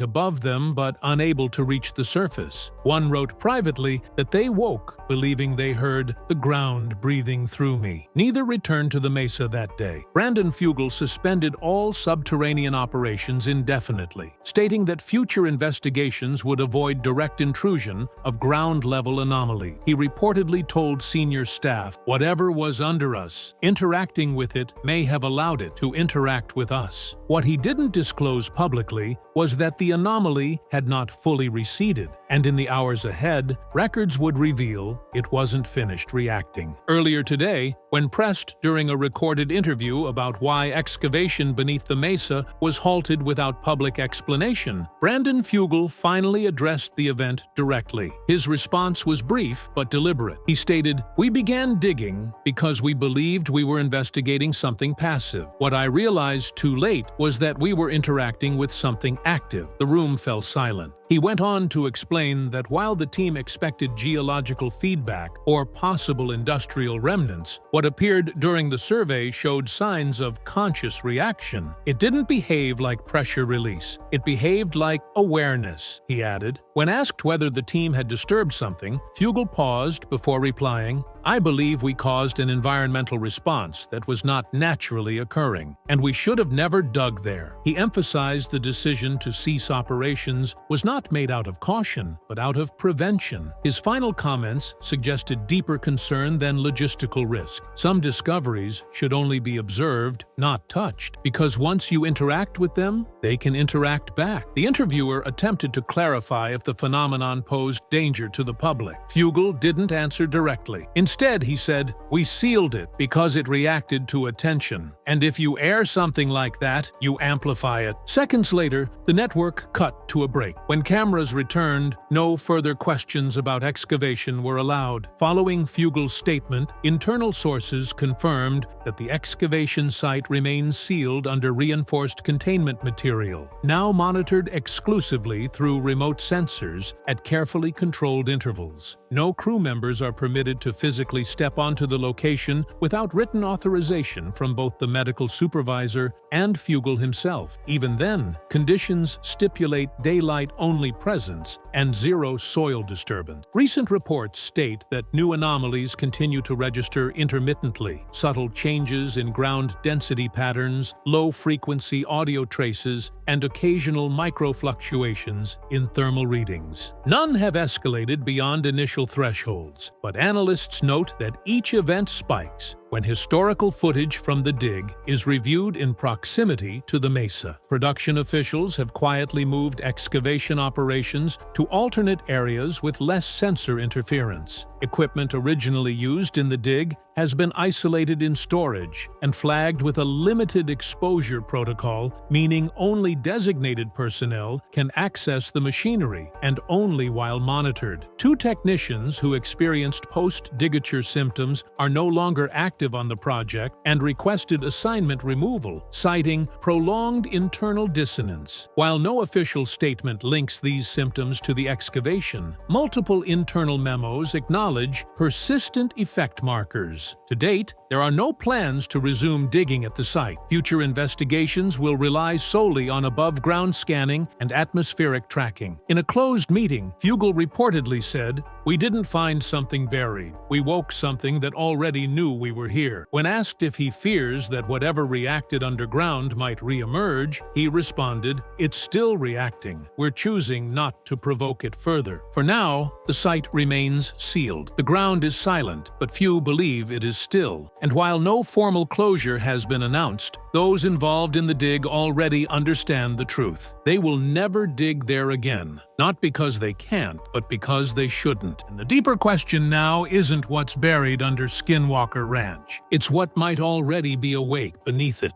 above them but unable to reach the surface. One wrote privately that they woke, believing they heard the ground breathing through me. Neither returned to the mesa that day. Brandon Fugal suspended all subterranean operations indefinitely, stating that future investigations would avoid direct intrusion of ground-level anomaly. He reportedly told senior staff, "Whatever was under us, interacting with it may have allowed it to interact with us." What he didn't disclose publicly was that the anomaly had not fully receded, and in the hours ahead, records would reveal it wasn't finished reacting. Earlier today, when pressed during a recorded interview about why excavation beneath the mesa was halted without public explanation, Brandon Fugal finally addressed the event directly. His response was brief but deliberate. He stated, "We began digging because we believed we were investigating something passive. What I realized too late was that we were interacting with something active." The room fell silent. He went on to explain that while the team expected geological feedback or possible industrial remnants, what appeared during the survey showed signs of conscious reaction. "It didn't behave like pressure release. It behaved like awareness," he added. When asked whether the team had disturbed something, Fugal paused before replying, "I believe we caused an environmental response that was not naturally occurring, and we should have never dug there." He emphasized the decision to cease operations was not made out of caution, but out of prevention. His final comments suggested deeper concern than logistical risk. Some discoveries should only be observed, not touched, because once you interact with them, they can interact back. The interviewer attempted to clarify if the phenomenon posed danger to the public. Fugal didn't answer directly. Instead, he said, "We sealed it because it reacted to attention. And if you air something like that, you amplify it." Seconds later, the network cut to a break. When cameras returned, no further questions about excavation were allowed. Following Fugal's statement, internal sources confirmed that the excavation site remains sealed under reinforced containment material, now monitored exclusively through remote sensors at carefully controlled intervals. No crew members are permitted to physically step onto the location without written authorization from both the medical supervisor and Fugal himself. Even then, conditions stipulate daylight-only presence and zero soil disturbance. Recent reports state that new anomalies continue to register intermittently. Subtle changes in ground density patterns, low-frequency audio traces, and occasional microfluctuations in thermal readings. None have escalated beyond initial thresholds, but analysts note that each event spikes when historical footage from the dig is reviewed in proximity to the mesa. Production officials have quietly moved excavation operations to alternate areas with less sensor interference. Equipment originally used in the dig has been isolated in storage and flagged with a limited exposure protocol, meaning only designated personnel can access the machinery, and only while monitored. 2 technicians who experienced post-digature symptoms are no longer active on the project and requested assignment removal, citing prolonged internal dissonance. While no official statement links these symptoms to the excavation, multiple internal memos acknowledge persistent effect markers. To date, there are no plans to resume digging at the site. Future investigations will rely solely on above-ground scanning and atmospheric tracking. In a closed meeting, Fugal reportedly said, "We didn't find something buried. We woke something that already knew we were here." When asked if he fears that whatever reacted underground might re-emerge, he responded, "It's still reacting. We're choosing not to provoke it further. For now, the site remains sealed. The ground is silent, but few believe it is still. And while no formal closure has been announced, those involved in the dig already understand the truth. They will never dig there again. Not because they can't, but because they shouldn't. And the deeper question now isn't what's buried under Skinwalker Ranch. It's what might already be awake beneath it.